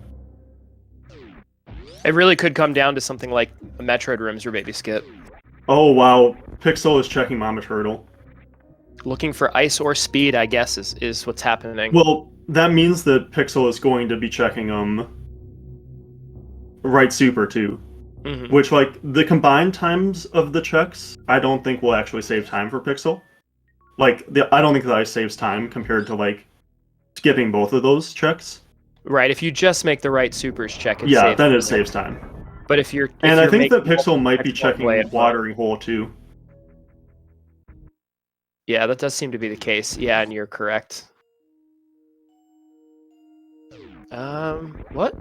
really could come down to something like a Metroid Rooms or Baby Skip. Oh, wow. Pixel is checking Mama Turtle. Looking for ice or speed, I guess, is what's happening. Well, that means that Pixel is going to be checking right super too. Mm-hmm. Which, like, the combined times of the checks, I don't think will actually save time for Pixel. Like, I don't think the ice saves time compared to, like, skipping both of those checks. Right, if you just make the right supers check, then it saves time. But if you're... I think that Pixel might be checking Watering Hole too. Yeah, that does seem to be the case. Yeah, and you're correct. What?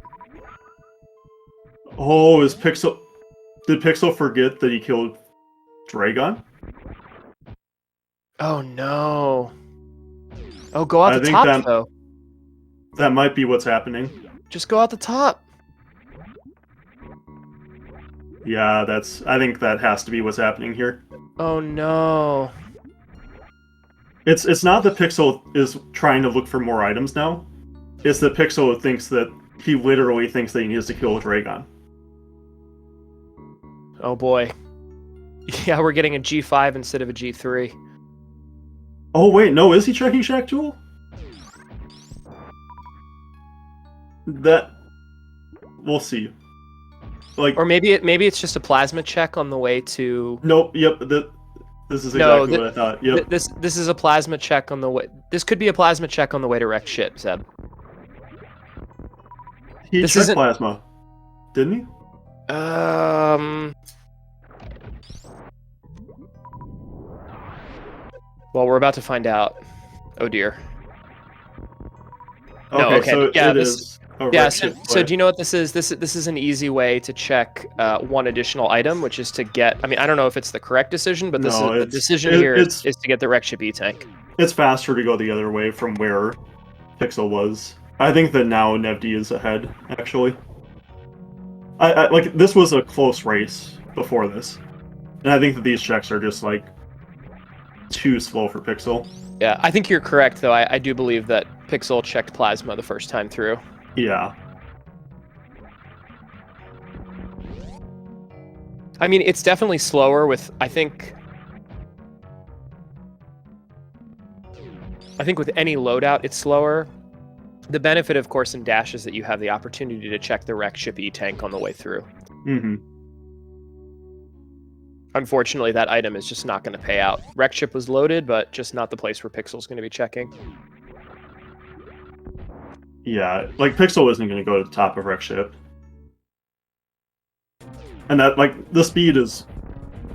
Oh, did Pixel forget that he killed Dragon? Oh no. Oh, go out the top, though. That might be what's happening. Just go out the top. Yeah, I think that has to be what's happening here. Oh no. It's not that Pixel is trying to look for more items now. It's that Pixel thinks that he literally thinks that he needs to kill Dragon. Oh boy. Yeah, we're getting a G5 instead of a G3. Oh wait, no, is he checking Shaktool? That we'll see. Like, Or maybe it's just a plasma check on the way to. nope. Yep. This is No, exactly what I thought. Yep. this is a plasma check on the way. This could be a plasma check on the way to wreck shit, Zeb. He This checked isn't. plasma, didn't he? Well, we're about to find out. Oh dear. Okay, No, okay. so Yeah, it this. is a Yeah, wreck so, ship so play. do you know what this is? This is an easy way to check one additional item, which is to get. I mean, I don't know if it's the correct decision, but this is No, the decision here is to get the wreck ship E tank. it's faster to go the other way from where Pixel was. I think that now Nevdi is ahead. Actually, I like this was a close race before this, and I think that these checks are just like too slow for Pixel. Yeah, I think you're correct, though. I do believe that Pixel checked plasma the first time through. Yeah. I mean, it's definitely slower with, I think with any loadout, it's slower. The benefit, of course, in Dash is that you have the opportunity to check the wreck ship E-tank on the way through. Mm-hmm. Unfortunately, that item is just not going to pay out. Wreck ship was loaded, but just not the place where Pixel's going to be checking. Yeah, like Pixel isn't going to go to the top of wreck ship. And that, like, the speed is,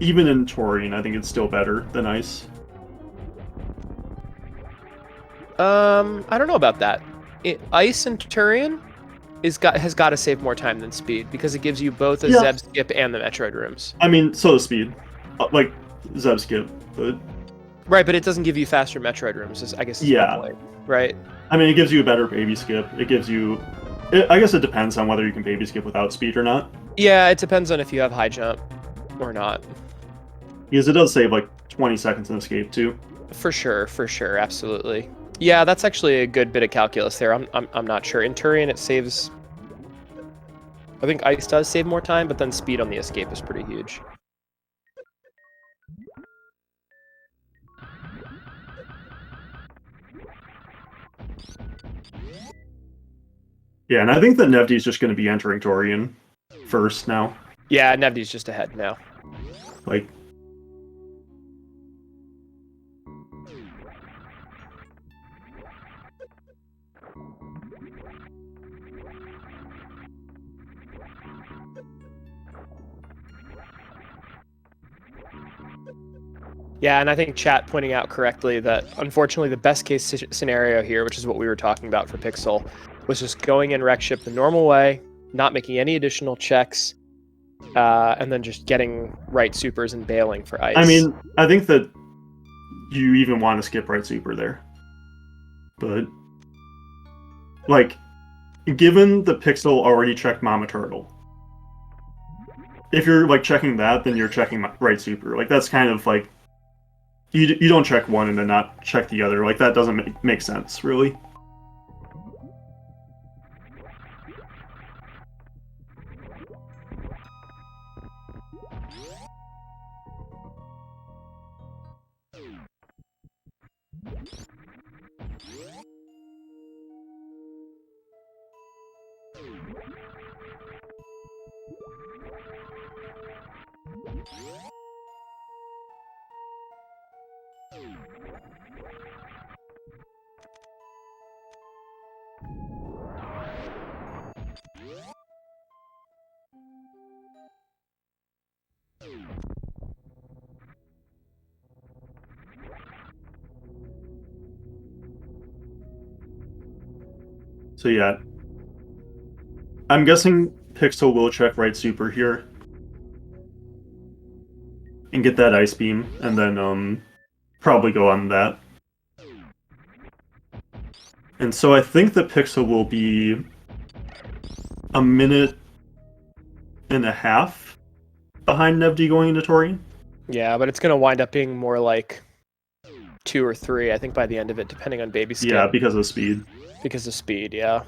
even in Torian, I think it's still better than Ice. I don't know about that. Ice and Turian has got to save more time than speed because it gives you both a Zeb skip and the Metroid rooms. I mean, so does speed. Like, Zeb skip, but... Right, but it doesn't give you faster Metroid rooms, I guess is my point, right? I mean, it gives you a better baby skip. It gives you... I guess it depends on whether you can baby skip without speed or not. Yeah, it depends on if you have high jump or not. Because it does save, like, 20 seconds in escape, too. For sure, absolutely. Yeah, that's actually a good bit of calculus there. I'm not sure. In Turian, it saves... I think Ice does save more time, but then speed on the escape is pretty huge. Yeah, and I think that Nevdi's just going to be entering Torian first now. Yeah, Nevdi's just ahead now. Like... Yeah, and I think chat pointing out correctly that unfortunately the best case scenario here, which is what we were talking about for Pixel, was just going in wreck ship the normal way, not making any additional checks, and then just getting right supers and bailing for Ice. I mean, I think that you even want to skip right super there. But, like, given the Pixel already checked Mama Turtle, if you're, like, checking that, then you're checking right super. Like, that's kind of, like, you don't check one and then not check the other. Like, that doesn't make sense, really. So yeah, I'm guessing Pixel will check right super here and get that ice beam, and then probably go on that. And so I think that Pixel will be a minute and a half behind Nevdi going into Torian. Yeah, but it's going to wind up being more like 2 or 3, I think, by the end of it, depending on baby skip. Yeah, because of speed. Because of speed, yeah.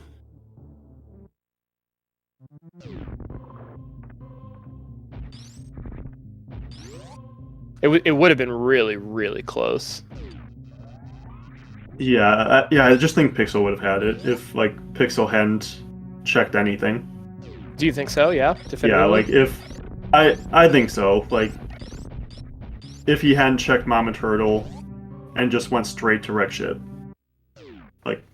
It would have been really, really close. Yeah, yeah. I just think Pixel would have had it if like Pixel hadn't checked anything. Do you think so? Yeah, Yeah, definitively. like if I think so. Like if he hadn't checked Mama Turtle and just went straight to wreck shit. Like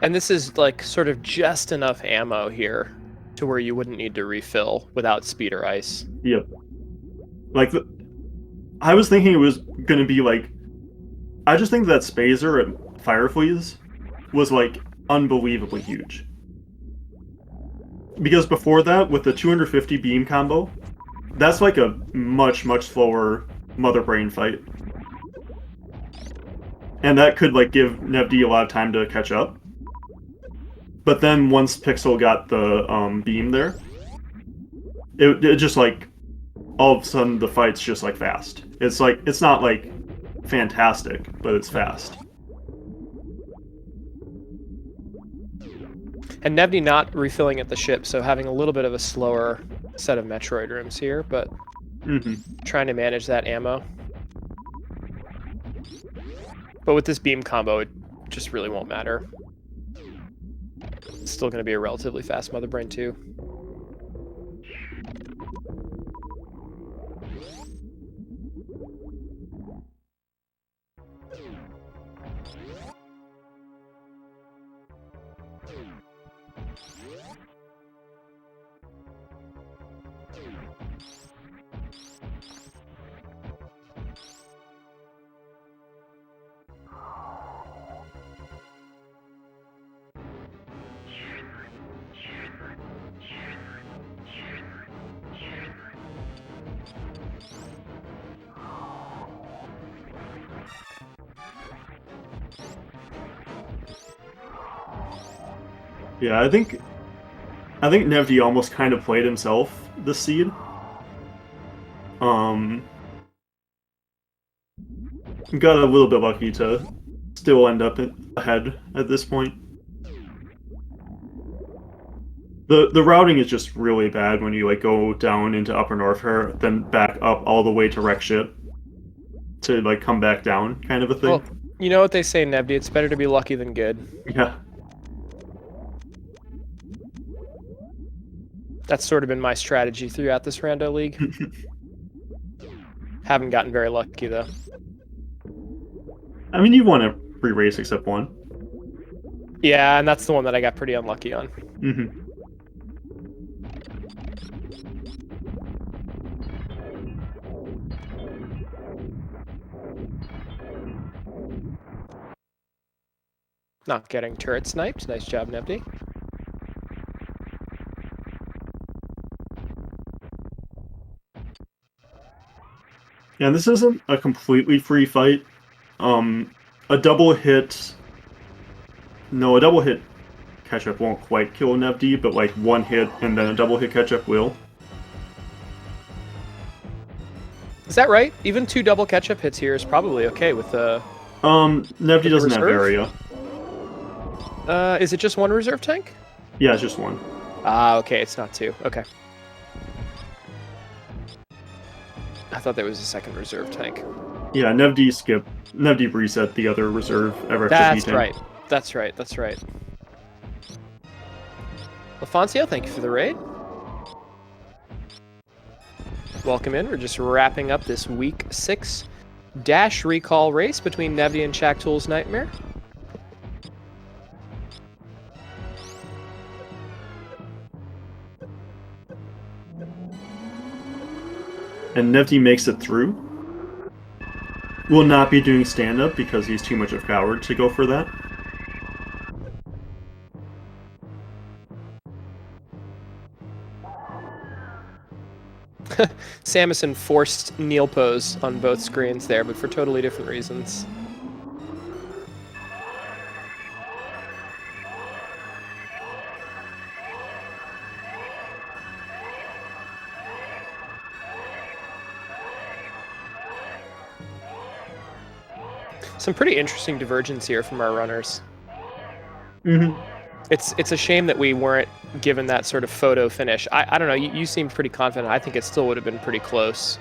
And this is like sort of just enough ammo here to where you wouldn't need to refill without speed or ice. yep. Like I was thinking it was gonna be like I just think that Spazer and Fireflies was like unbelievably huge. Because before that, with the 250 beam combo, that's like a much slower Mother Brain fight. And that could like give Nevd a lot of time to catch up. But then once Pixel got the beam there, it just like all of a sudden the fight's just like fast. It's like it's not like fantastic, but it's fast. And Nevdi not refilling at the ship, so having a little bit of a slower set of Metroid rooms here, but trying to manage that ammo. But with this beam combo, it just really won't matter. It's still going to be a relatively fast Mother Brain too. Yeah, I think Nevdi almost kind of played himself this seed. Got a little bit lucky to still end up ahead at this point. The routing is just really bad when you like go down into Upper North here, then back up all the way to wreck shit to like come back down, kind of a thing. Well, you know what they say, Nevdi, it's better to be lucky than good. Yeah. That's sort of been my strategy throughout this Rando League. Haven't gotten very lucky, though. I mean, you won every race except one. Yeah, and that's the one that I got pretty unlucky on. Not getting turret sniped. Nice job, Nevdi. Yeah, this isn't a completely free fight. A double hit... No, a double hit catch-up won't quite kill Nevd, but like one hit and then a double hit catch-up will. Is that right? Even 2 double catch-up hits here is probably okay with the... Nevd doesn't have area. Is it just 1 reserve tank? Yeah, it's just 1. Ah, okay, it's not 2. Okay. I thought there was a 2nd reserve tank. Yeah, Nevd reset the other reserve ever after That's beating. right. That's right. That's right. Lafoncio, thank you for the raid. Welcome in. We're just wrapping up this week 6 dash recall race between Nevdi and Shaktool's Nightmare. And Nevd makes it through. Will not be doing stand-up because he's too much of a coward to go for that. Samuson forced kneel pose on both screens there, but for totally different reasons. Some pretty interesting divergence here from our runners. It's a shame that we weren't given that sort of photo finish. I don't know, you seemed pretty confident. I think it still would have been pretty close.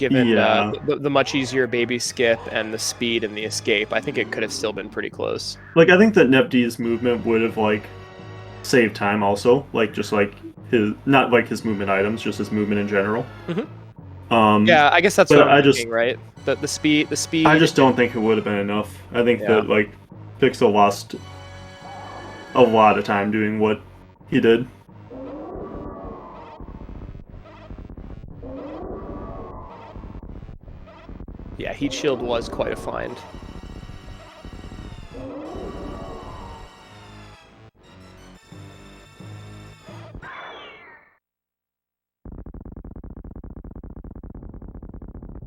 given Yeah. the much easier baby skip and the speed and the escape. I think it could have still been pretty close. Like, I think that Nebdy's movement would have, like, saved time also. Like, just, like, his... Not, like, his movement items, just his movement in general. Yeah, I guess that's but what I'm I thinking, right? The speed... I just don't think it would have been enough. I think that, like, Pixel lost a lot of time doing what he did. Yeah, Heat Shield was quite a find.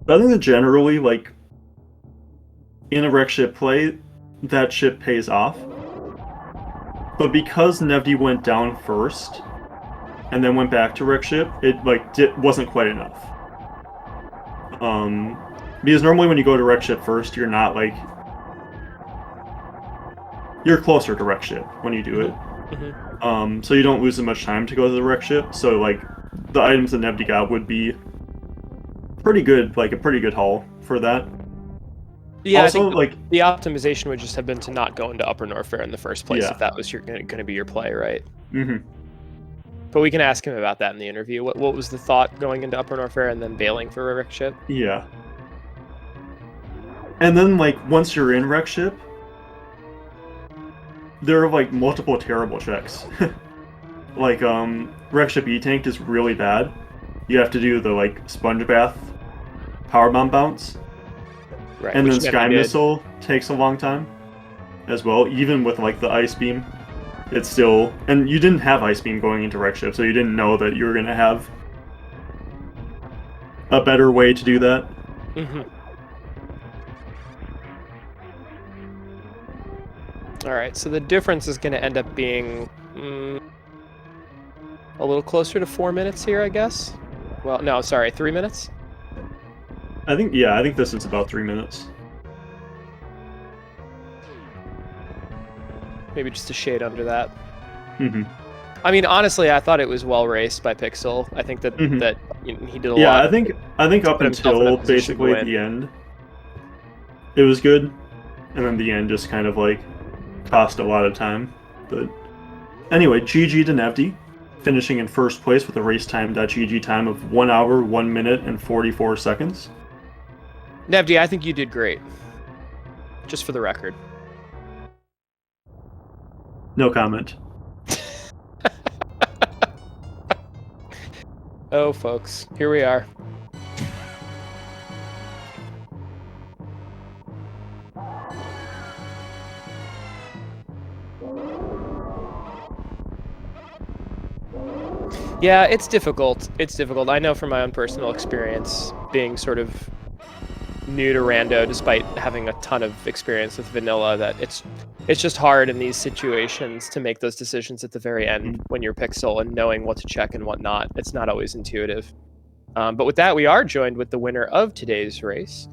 I think that generally, like, in a wreck ship play, that ship pays off. But because Nevdi went down first, and then went back to wreck ship, it, like, wasn't quite enough. Because normally when you go to wreck ship first, you're not, like... You're closer to wreck ship when you do it. So you don't lose as much time to go to the wreck ship, so, like, the items that Nevdi got would be pretty good, like, a pretty good haul for that. Yeah, also, I think like, the optimization would just have been to not go into Upper Norfair in the first place if that was going to be your play, right? But we can ask him about that in the interview. What was the thought going into Upper Norfair and then bailing for a wreck ship? Yeah. And then, like, once you're in wreck ship, there are, like, multiple terrible checks. Like, wreck ship E-Tank is really bad. You have to do the, like, sponge bath powerbomb bounce. Right, and then Sky Missile takes a long time as well, even with, like, the Ice Beam. It's still... And you didn't have Ice Beam going into wreck ship, so you didn't know that you were going to have a better way to do that. Alright, so the difference is going to end up being a little closer to 4 minutes here, I guess? Well, no, sorry, 3 minutes? I think this is about 3 minutes. Maybe just a shade under that. I mean, honestly, I thought it was well raced by Pixel. I think that that he did a lot. Yeah, I think up until basically the end, it was good, and then the end just kind of, like, cost a lot of time. But anyway, GG to Nevdi, finishing in first place with a race time.gg time of 1 hour, 1 minute, and 44 seconds. Nevdi, I think you did great. Just for the record. No comment. Oh, folks, here we are. Yeah, it's difficult. It's difficult. I know from my own personal experience, being sort of new to Rando, despite having a ton of experience with vanilla, that it's just hard in these situations to make those decisions at the very end when you're Pixel and knowing what to check and what not. It's not always intuitive. But with that, we are joined with the winner of today's race.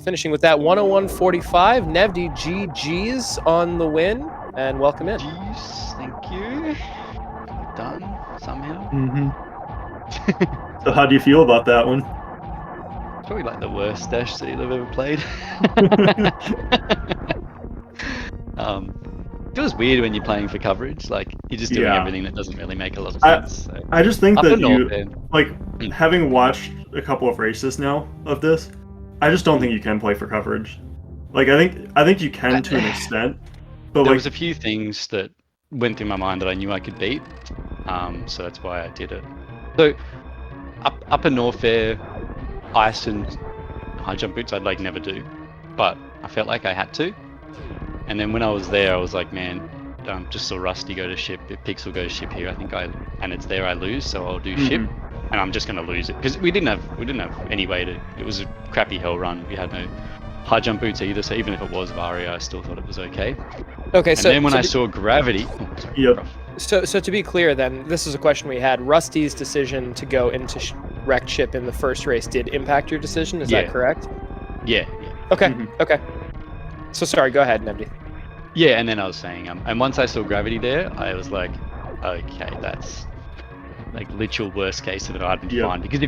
Finishing with that 101.45, Nevdi GG's on the win, and welcome in. Jeez, thank you. Got it done somehow. So how do you feel about that one? It's probably like the worst dash seed I've ever played. It feels weird when you're playing for coverage. Like, you're just doing everything that doesn't really make a lot of sense. So. I just think that you, like, having watched a couple of races now of this, I just don't think you can play for coverage. Like, I think you can to an extent, but there like, was a few things that went through my mind that I knew I could beat, so that's why I did it. So, Upper Norfair, ice and high jump boots I'd like never do, but I felt like I had to. And then when I was there, I was like, man, just saw Rusty go to ship. If Pixel goes ship here, I think and it's there I lose, so I'll do ship, and I'm just gonna lose it because we didn't have any way to. It was a crappy hell run. We had no high jump boots either, so even if it was Varia, I still thought it was okay. Okay, and then when I saw gravity, So to be clear, then this is a question we had. Rusty's decision to go into wrecked ship in the first race did impact your decision. Is that correct? Yeah. Okay. Okay. So sorry, go ahead, Nevdi. Yeah, and then I was saying, and once I saw gravity there, I was like, okay, that's like literal worst case of an item to find. Because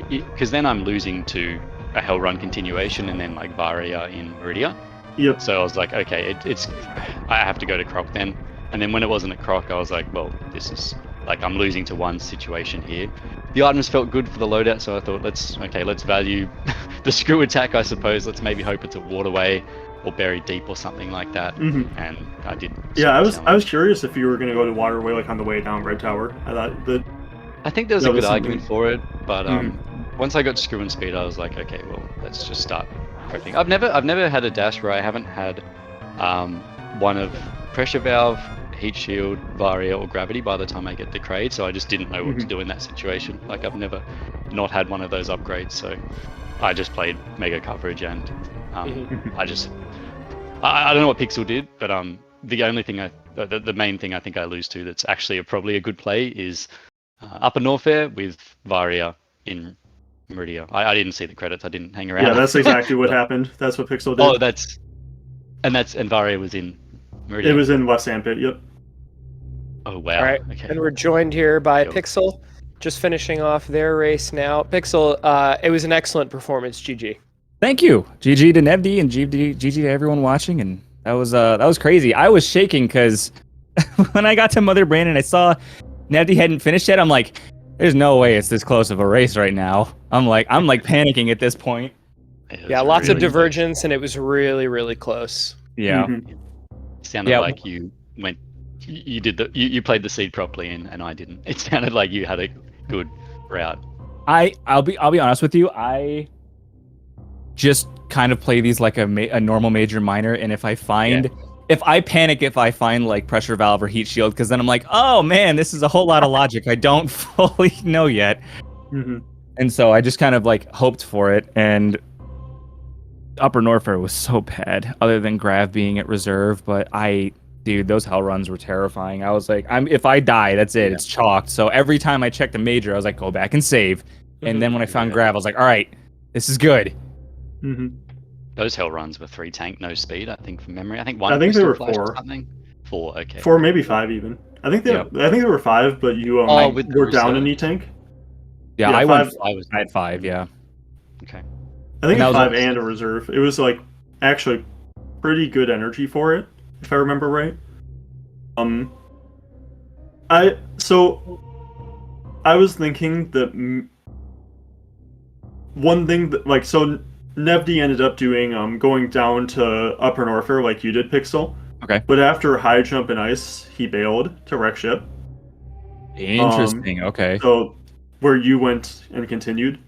because then I'm losing to a Hell Run continuation and then like Varia in Meridia. Yep. So I was like, okay, I have to go to Croc then. And then when it wasn't a Croc, I was like, well, this is like I'm losing to one situation here. The items felt good for the loadout, so I thought let's value the screw attack, I suppose. Let's maybe hope it's a waterway or buried deep or something like that. And I did. Yeah, I was curious if you were gonna go to waterway like on the way down Red Tower. I think there was a good argument for it, but once I got screw and speed, I was like, okay, well, let's just start prepping. I've never had a dash where I haven't had one of pressure valve, heat shield, Varia, or gravity by the time I get the Kraid, so I just didn't know what to do in that situation. Like I've never not had one of those upgrades, so I just played mega coverage and I don't know what Pixel did, but the only thing the main thing I think I lose to that's actually probably a good play is Upper Norfair with Varia in Meridia. I didn't see the credits. I didn't hang around. Yeah, that's exactly what happened. That's what Pixel did. Oh, and Varia was in Meridia. It was in West Sandpit. Yep. Oh wow. All right, okay. And we're joined here by Pixel, just finishing off their race now. Pixel, it was an excellent performance. GG. Thank you. GG to Nevdi and GG to everyone watching, and that was crazy. I was shaking because when I got to Mother Brain and I saw Nevdi hadn't finished yet, I'm like, there's no way it's this close of a race right now. I'm like panicking at this point. Yeah, lots of divergence, and it was really, really close. Yeah. It sounded like you went. You played the seed properly, and I didn't. It sounded like you had a good route. I'll be honest with you. I just kind of play these like a normal major minor, and if I panic if I find like pressure valve or heat shield, because then I'm like, oh man, this is a whole lot of logic I don't fully know yet. And so I just kind of like hoped for it, and Upper Norfair was so bad, other than Grav being at reserve. But dude, those hell runs were terrifying. I was like, if I die, that's it. It's chalked. So every time I checked a major, I was like, go back and save. And then when I found Grav, I was like, all right, this is good. Those hell runs were 3 tank, no speed, I think, from memory. I think they were 4. 4, okay. 4, maybe 5 even. I think there were 5, but you were down an E-tank. Yeah, I had 5, yeah. Okay. I think it was 5 and a reserve. It was like actually pretty good energy for it, if I remember right. I was thinking that one thing that Nevdi ended up doing going down to Upper Norfair like you did, Pixel. Okay. But after high jump and ice, he bailed to wreck ship. Interesting. Okay. So where you went and continued.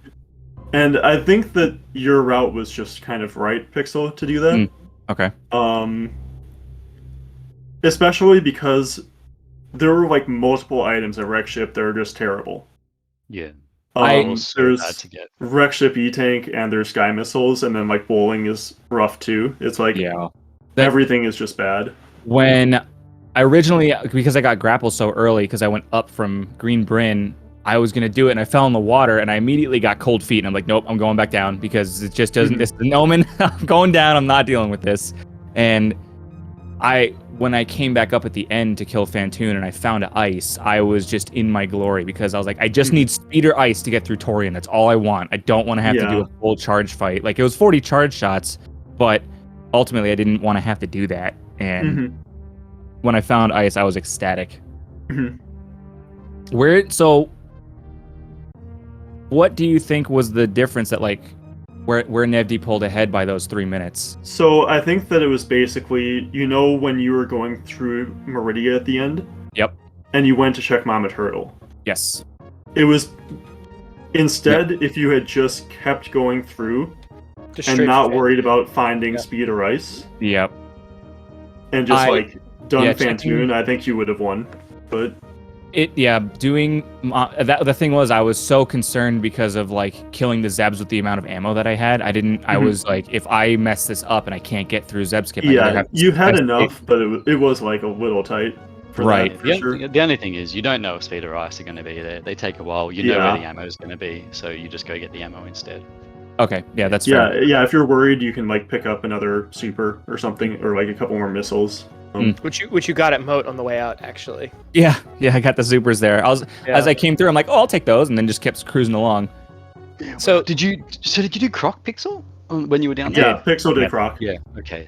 And I think that your route was just kind of right, Pixel, to do that. Okay. Especially because there were like multiple items at wreck ship that are just terrible. Yeah. There's wreck ship E-tank and there's sky missiles, and then like bowling is rough too. It's like everything is just bad. When I originally, because I got grappled so early, because I went up from Green Bryn, I was gonna do it and I fell in the water and I immediately got cold feet and I'm like, nope, I'm going back down because it just doesn't. It's an omen. I'm going down. I'm not dealing with this. And when I came back up at the end to kill Fantoon and I found ice, I was just in my glory because I was like, I just need speed or ice to get through Torian. That's all I want. I don't want to have to do a full charge fight. Like, it was 40 charge shots, but ultimately I didn't want to have to do that. And when I found ice, I was ecstatic. What do you think was the difference that where Nevdi pulled ahead by those 3 minutes? So I think that it was basically, when you were going through Meridia at the end? Yep. And you went to check Mammoth Hurdle. Yes. It was, instead, if you had just kept going through and not worried about finding speed or ice. Yep. And just done Fantoon, I think you would have won. But the thing was, I was so concerned because of killing the Zebs with the amount of ammo that I had. I was like, if I mess this up and I can't get through Zeb skip, you had enough, but it was a little tight. The only thing is, you don't know if speed or ice are going to be there. They take a while. You know where the ammo is going to be, so you just go get the ammo instead. Okay, yeah, that's fair. Yeah, if you're worried, you can pick up another super or something, or a couple more missiles. Which you got at Moat on the way out, actually. Yeah, I got the supers there. As I came through, I'm like, oh, I'll take those, and then just kept cruising along. So did you do Croc Pixel when you were down Yeah, there? Pixel did Croc. Yeah. Okay.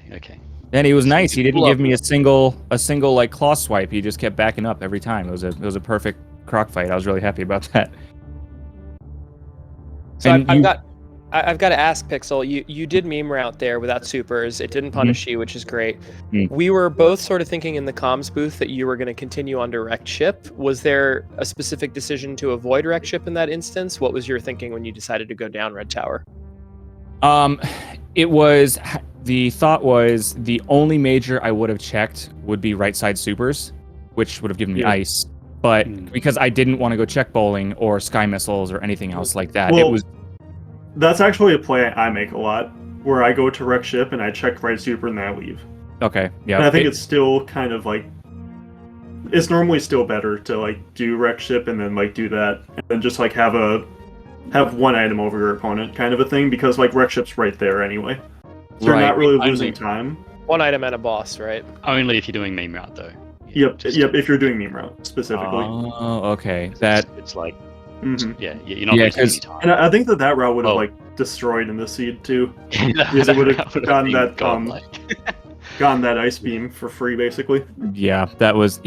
And he was So nice. you He didn't pull give up- me a single like claw swipe. He just kept backing up every time. It was a perfect Croc fight. I was really happy about that. So And I've got to ask, Pixel. You did meme route there without supers. It didn't punish you, which is great. We were both sort of thinking in the comms booth that you were going to continue on direct ship. Was there a specific decision to avoid direct ship in that instance? What was your thinking when you decided to go down Red Tower? It was the thought was the only major I would have checked would be right side supers, which would have given me ice. But because I didn't want to go check bowling or sky missiles or anything else like that, Well, it was. That's actually a play I make a lot, where I go to wreck ship and I check right super and then I leave. Okay, yeah. And I think it's still kind of like, it's normally still better to like do wreck ship and then like do that, and then just like have one item over your opponent kind of a thing, because like wreck ship's right there anyway. So you're not really losing time. One item and a boss, right? Only if you're doing meme route though. Yep. If you're doing meme route specifically. Oh, okay. It's like, Mhm. you're not losing any time. And I think that route would have like destroyed in the seed too, because it would have gotten that gotten that ice beam for free basically. Yeah, that was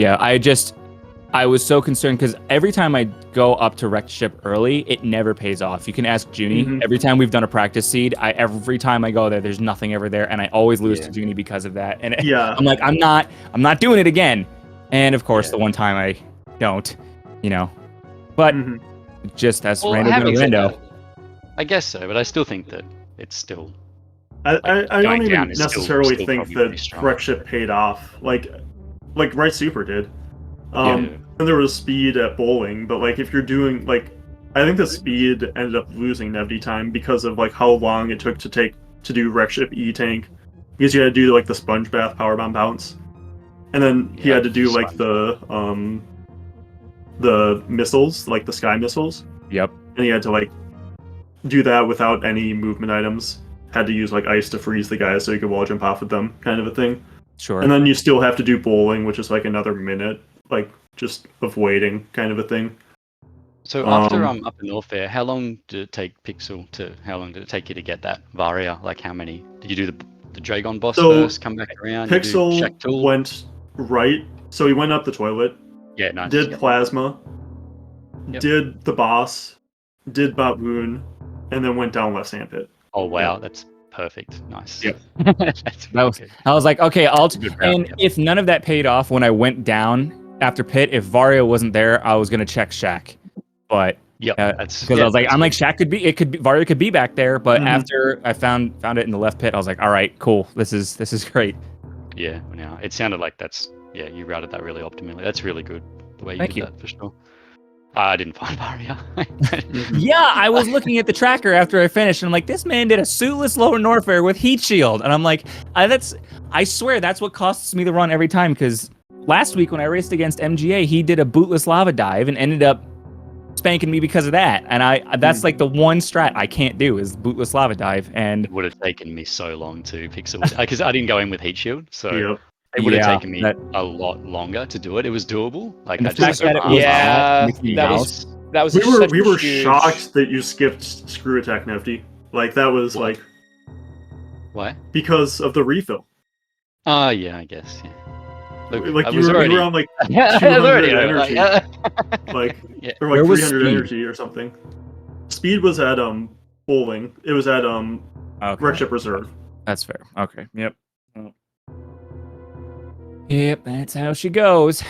I was so concerned because every time I go up to wreck ship early, it never pays off. You can ask Junie. Mhm. Every time we've done a practice seed, every time I go there's nothing ever there, and I always lose to Junie because of that. And I'm like, I'm not doing it again. And of course, the one time I don't, but just as random Rando. I guess so, but I still think that it's still. I don't even is necessarily still think probably pretty that strong. wreck ship paid off. Like right super did. And there was speed at bowling, but like if you're doing like, I think the speed ended up losing Nevdi time because of like how long it took to do wreck ship E tank, because you had to do like the sponge bath power bomb bounce, and then he had to do like the missiles, like the sky missiles. Yep. And he had to like do that without any movement items. Had to use like ice to freeze the guys so you could wall jump off with them, kind of a thing. Sure. And then you still have to do bowling, which is like another minute, like just of waiting, kind of a thing. So after up in Norfair, how long did it take Pixel to? How long did it take you to get that Varia? Like how many? Did you do the Dragon boss first? Come back around. Pixel went right, so he went up the toilet. Yeah, nice. Did plasma. Yep. Did the boss. Did Baboon, and then went down left sandpit. Oh wow, that's perfect. Nice. Yep. I was like, okay, if none of that paid off when I went down after pit, if Varia wasn't there, I was gonna check Shaq. But because I was like, Shaq Varia could be back there, but after I found it in the left pit, I was like, all right, cool, this is great. Yeah, now it sounded like you routed that really optimally. That's really good the way you did that for sure. I didn't find Varia. Yeah, I was looking at the tracker after I finished, and I'm like, this man did a suitless lower Norfair with heat shield, and I'm like, I swear that's what costs me the run every time, because last week when I raced against MGA, he did a bootless lava dive and ended up spanking me because of that, and that's like the one strat I can't do is bootless lava dive, and it would have taken me so long to Pixel, because I didn't go in with heat shield, so. Yep. It would have taken me a lot longer to do it. It was doable. Like the fact that it was that was. We were shocked that you skipped screw attack Nevdi. Like that was like. Why? Because of the refill. Oh yeah, I guess. Yeah. Look, like you were on like 200 energy, like or like 300 energy or something. Speed was at bowling. It was at wreck ship reserve. That's fair. Okay. Yep. Yep, that's how she goes.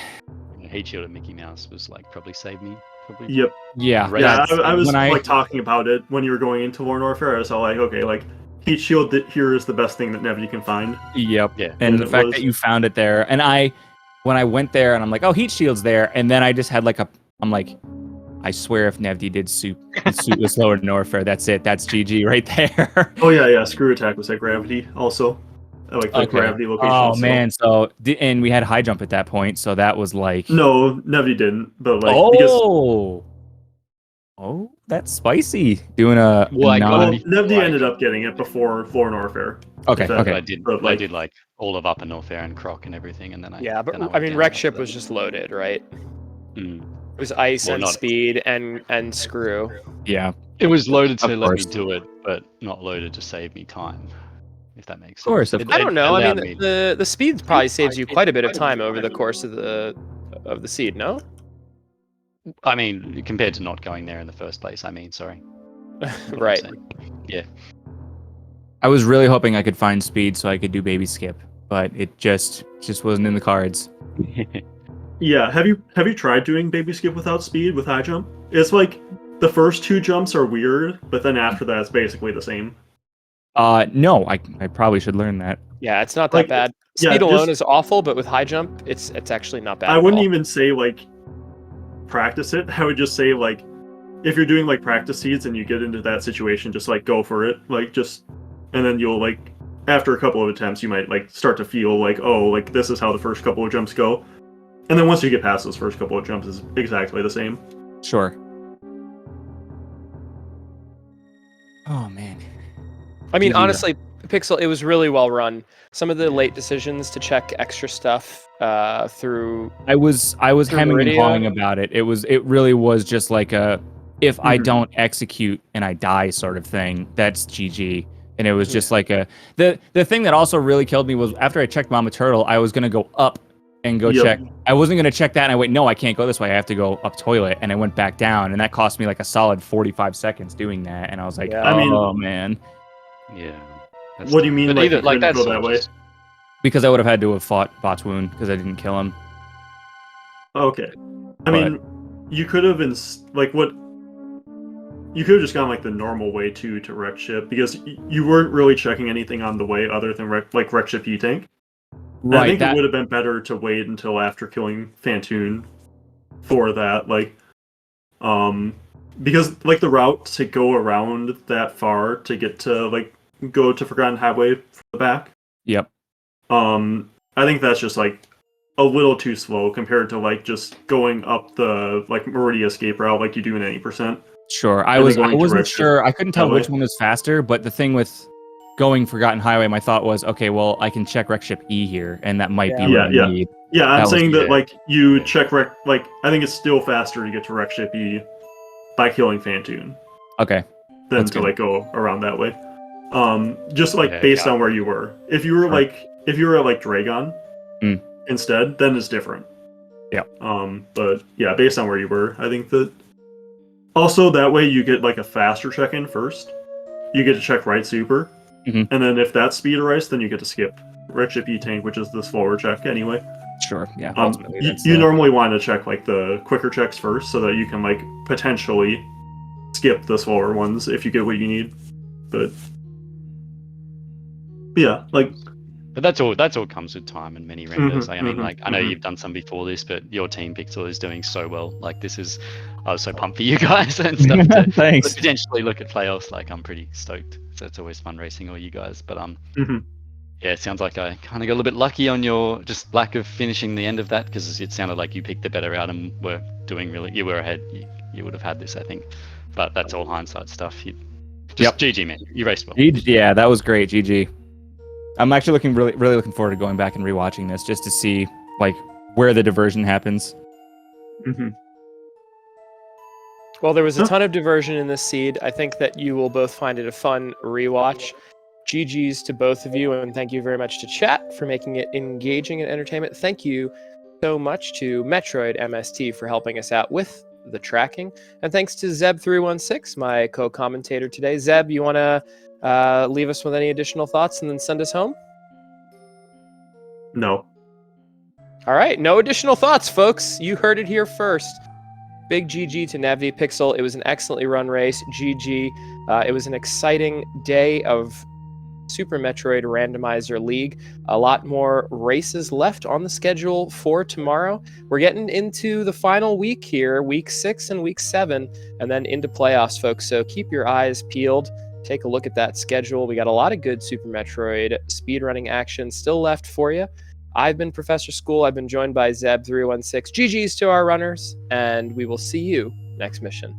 Heat shield at Mickey Mouse was like probably saved me. Probably. Yep. Yeah. Yeah. I was like talking about it when you were going into Lore Norfair. I was all like, okay, like heat shield here is the best thing that Nevdi can find. Yep. Yeah. And the fact that you found it there, and when I went there and I'm like, oh, heat shield's there, and then I just had I'm like, I swear if Nevdi did suitless lower Norfair, that's it. That's GG right there. Oh yeah. Screw attack was at gravity also. Like the gravity location. Oh man, and we had high jump at that point, so that was like no, Nevdi didn't, but like that's spicy. Doing a Well, I gotta Well, be- Nevdi like- ended up getting it before Floor Warfare. Okay, If that- okay. I did. But, I like- did like all of Upper Norfair and Croc and everything, and then I. Yeah, but then I went mean, down Wreck after Ship that. was just loaded, right? Mm. It was ice Well, and not- speed and screw. Yeah, It was loaded to Of let me course. do it, but not loaded to save me time. If that makes sense. Of course, of I don't know. I allowed mean, me- the speed probably saves you quite a bit of time over the course of the seed. No. I mean, compared to not going there in the first place. I mean, sorry. What I'm Right. saying. I was really hoping I could find speed so I could do baby skip, but it just wasn't in the cards. Yeah, have you tried doing baby skip without speed with high jump? It's like the first 2 jumps are weird, but then after that it's basically the same. No, I probably should learn that. Yeah, it's not that Like, bad. yeah, Speed alone just- is awful, but with high jump, it's actually not bad. I at wouldn't all. even say like practice it. I would just say like if you're doing like practice seeds and you get into that situation, just like go for it. Like just and then you'll like after a couple of attempts you might like start to feel like, oh, like this is how the first couple of jumps go. And then once you get past those first couple of jumps is exactly the same. Sure. Oh man. I mean, GG. honestly, Pixel, it was really well run. Some of the late decisions to check extra stuff through. I was Through hemming and Meridia? hawing about it. It really was just like a if I Mhm. don't execute and I die sort of thing. That's GG. And it was just like a the thing that also really killed me was after I checked Mama Turtle, I was gonna go up and go Yep. check. I wasn't gonna check that and I went, no, I can't go this way. I have to go up toilet. And I went back down, and that cost me like a solid 45 seconds doing that. And I was like, Yeah. I mean- oh man. Yeah. What do you mean, But like, either you like couldn't that's go that all way? just- Because I would have had to have fought Botswoon because I didn't kill him. Okay. I mean, you could have been like what you could have just gone like the normal way to wreck ship because you weren't really checking anything on the way other than wreck ship E-Tank. And I think it would have been better to wait until after killing Fantoon for that, like, because like the route to go around that far to get to like go to Forgotten Highway from the back. Yep. I think that's just like a little too slow compared to like just going up the like Meridia escape route like you do in 80%. Sure. I then wasn't going to sure. I couldn't tell that which way. one was faster, but the thing with going Forgotten Highway, my thought was, okay, well, I can check Wreck Ship E here, and that might be Yeah. what Yeah, I need. Yeah, I'm That was- saying that yeah. like you check wreck like I think it's still faster to get to wreck ship E by killing Fantoon Okay. than That's to good. like go around that way. Just like Yeah, based yeah. on where you were. If you were Sure. if you were at like Dragon Mm. instead, then it's different. Yeah. But yeah, based on where you were, I think that also that way you get like a faster check-in first. You get to check right super, Mhm. and then if that's speed erase, then you get to skip Red Ship E Tank, which is the slower check anyway. Sure. Yeah. Ultimately, that's You normally want to check like the quicker checks first, so that you can like potentially skip the slower ones if you get what you need. But yeah, like But that's all comes with time and many renders. Mhm, Like, I mean, mhm, like I know mhm. you've done some before this, but your team Pixel is doing so well. Like this is, I was so pumped for you guys and stuff to Thanks. potentially look at playoffs. Like I'm pretty stoked. So it's always fun racing all you guys. But Mhm. yeah, it sounds like I kind of got a little bit lucky on your just lack of finishing the end of that because it sounded like you picked the better out and were doing really. You were ahead. You would have had this, I think. But that's all hindsight stuff. You just GG man. You raced well. Yeah, that was great. GG. I'm actually really looking forward to going back and rewatching this just to see like where the diversion happens. Mhm. Well, there was a Huh. ton of diversion in this seed. I think that you will both find it a fun rewatch. GG's to both of you, and thank you very much to chat for making it engaging and entertainment. Thank you so much to Metroid MST for helping us out with the tracking. And thanks to Zeb316, my co-commentator today. Zeb, you want to leave us with any additional thoughts and then send us home? No. All right, no additional thoughts, folks. You heard it here first. Big GG to V.I.L.P.L.U.M.E. It was an excellently run race. GG. It was an exciting day of Super Metroid Randomizer League. A lot more races left on the schedule for tomorrow. We're getting into the final week here, week 6 and week 7, and then into playoffs, folks. So keep your eyes peeled. Take a look at that schedule. We got a lot of good Super Metroid speedrunning action still left for you. I've been Professor School. I've been joined by Zeb316. GG's to our runners, and we will see you next mission.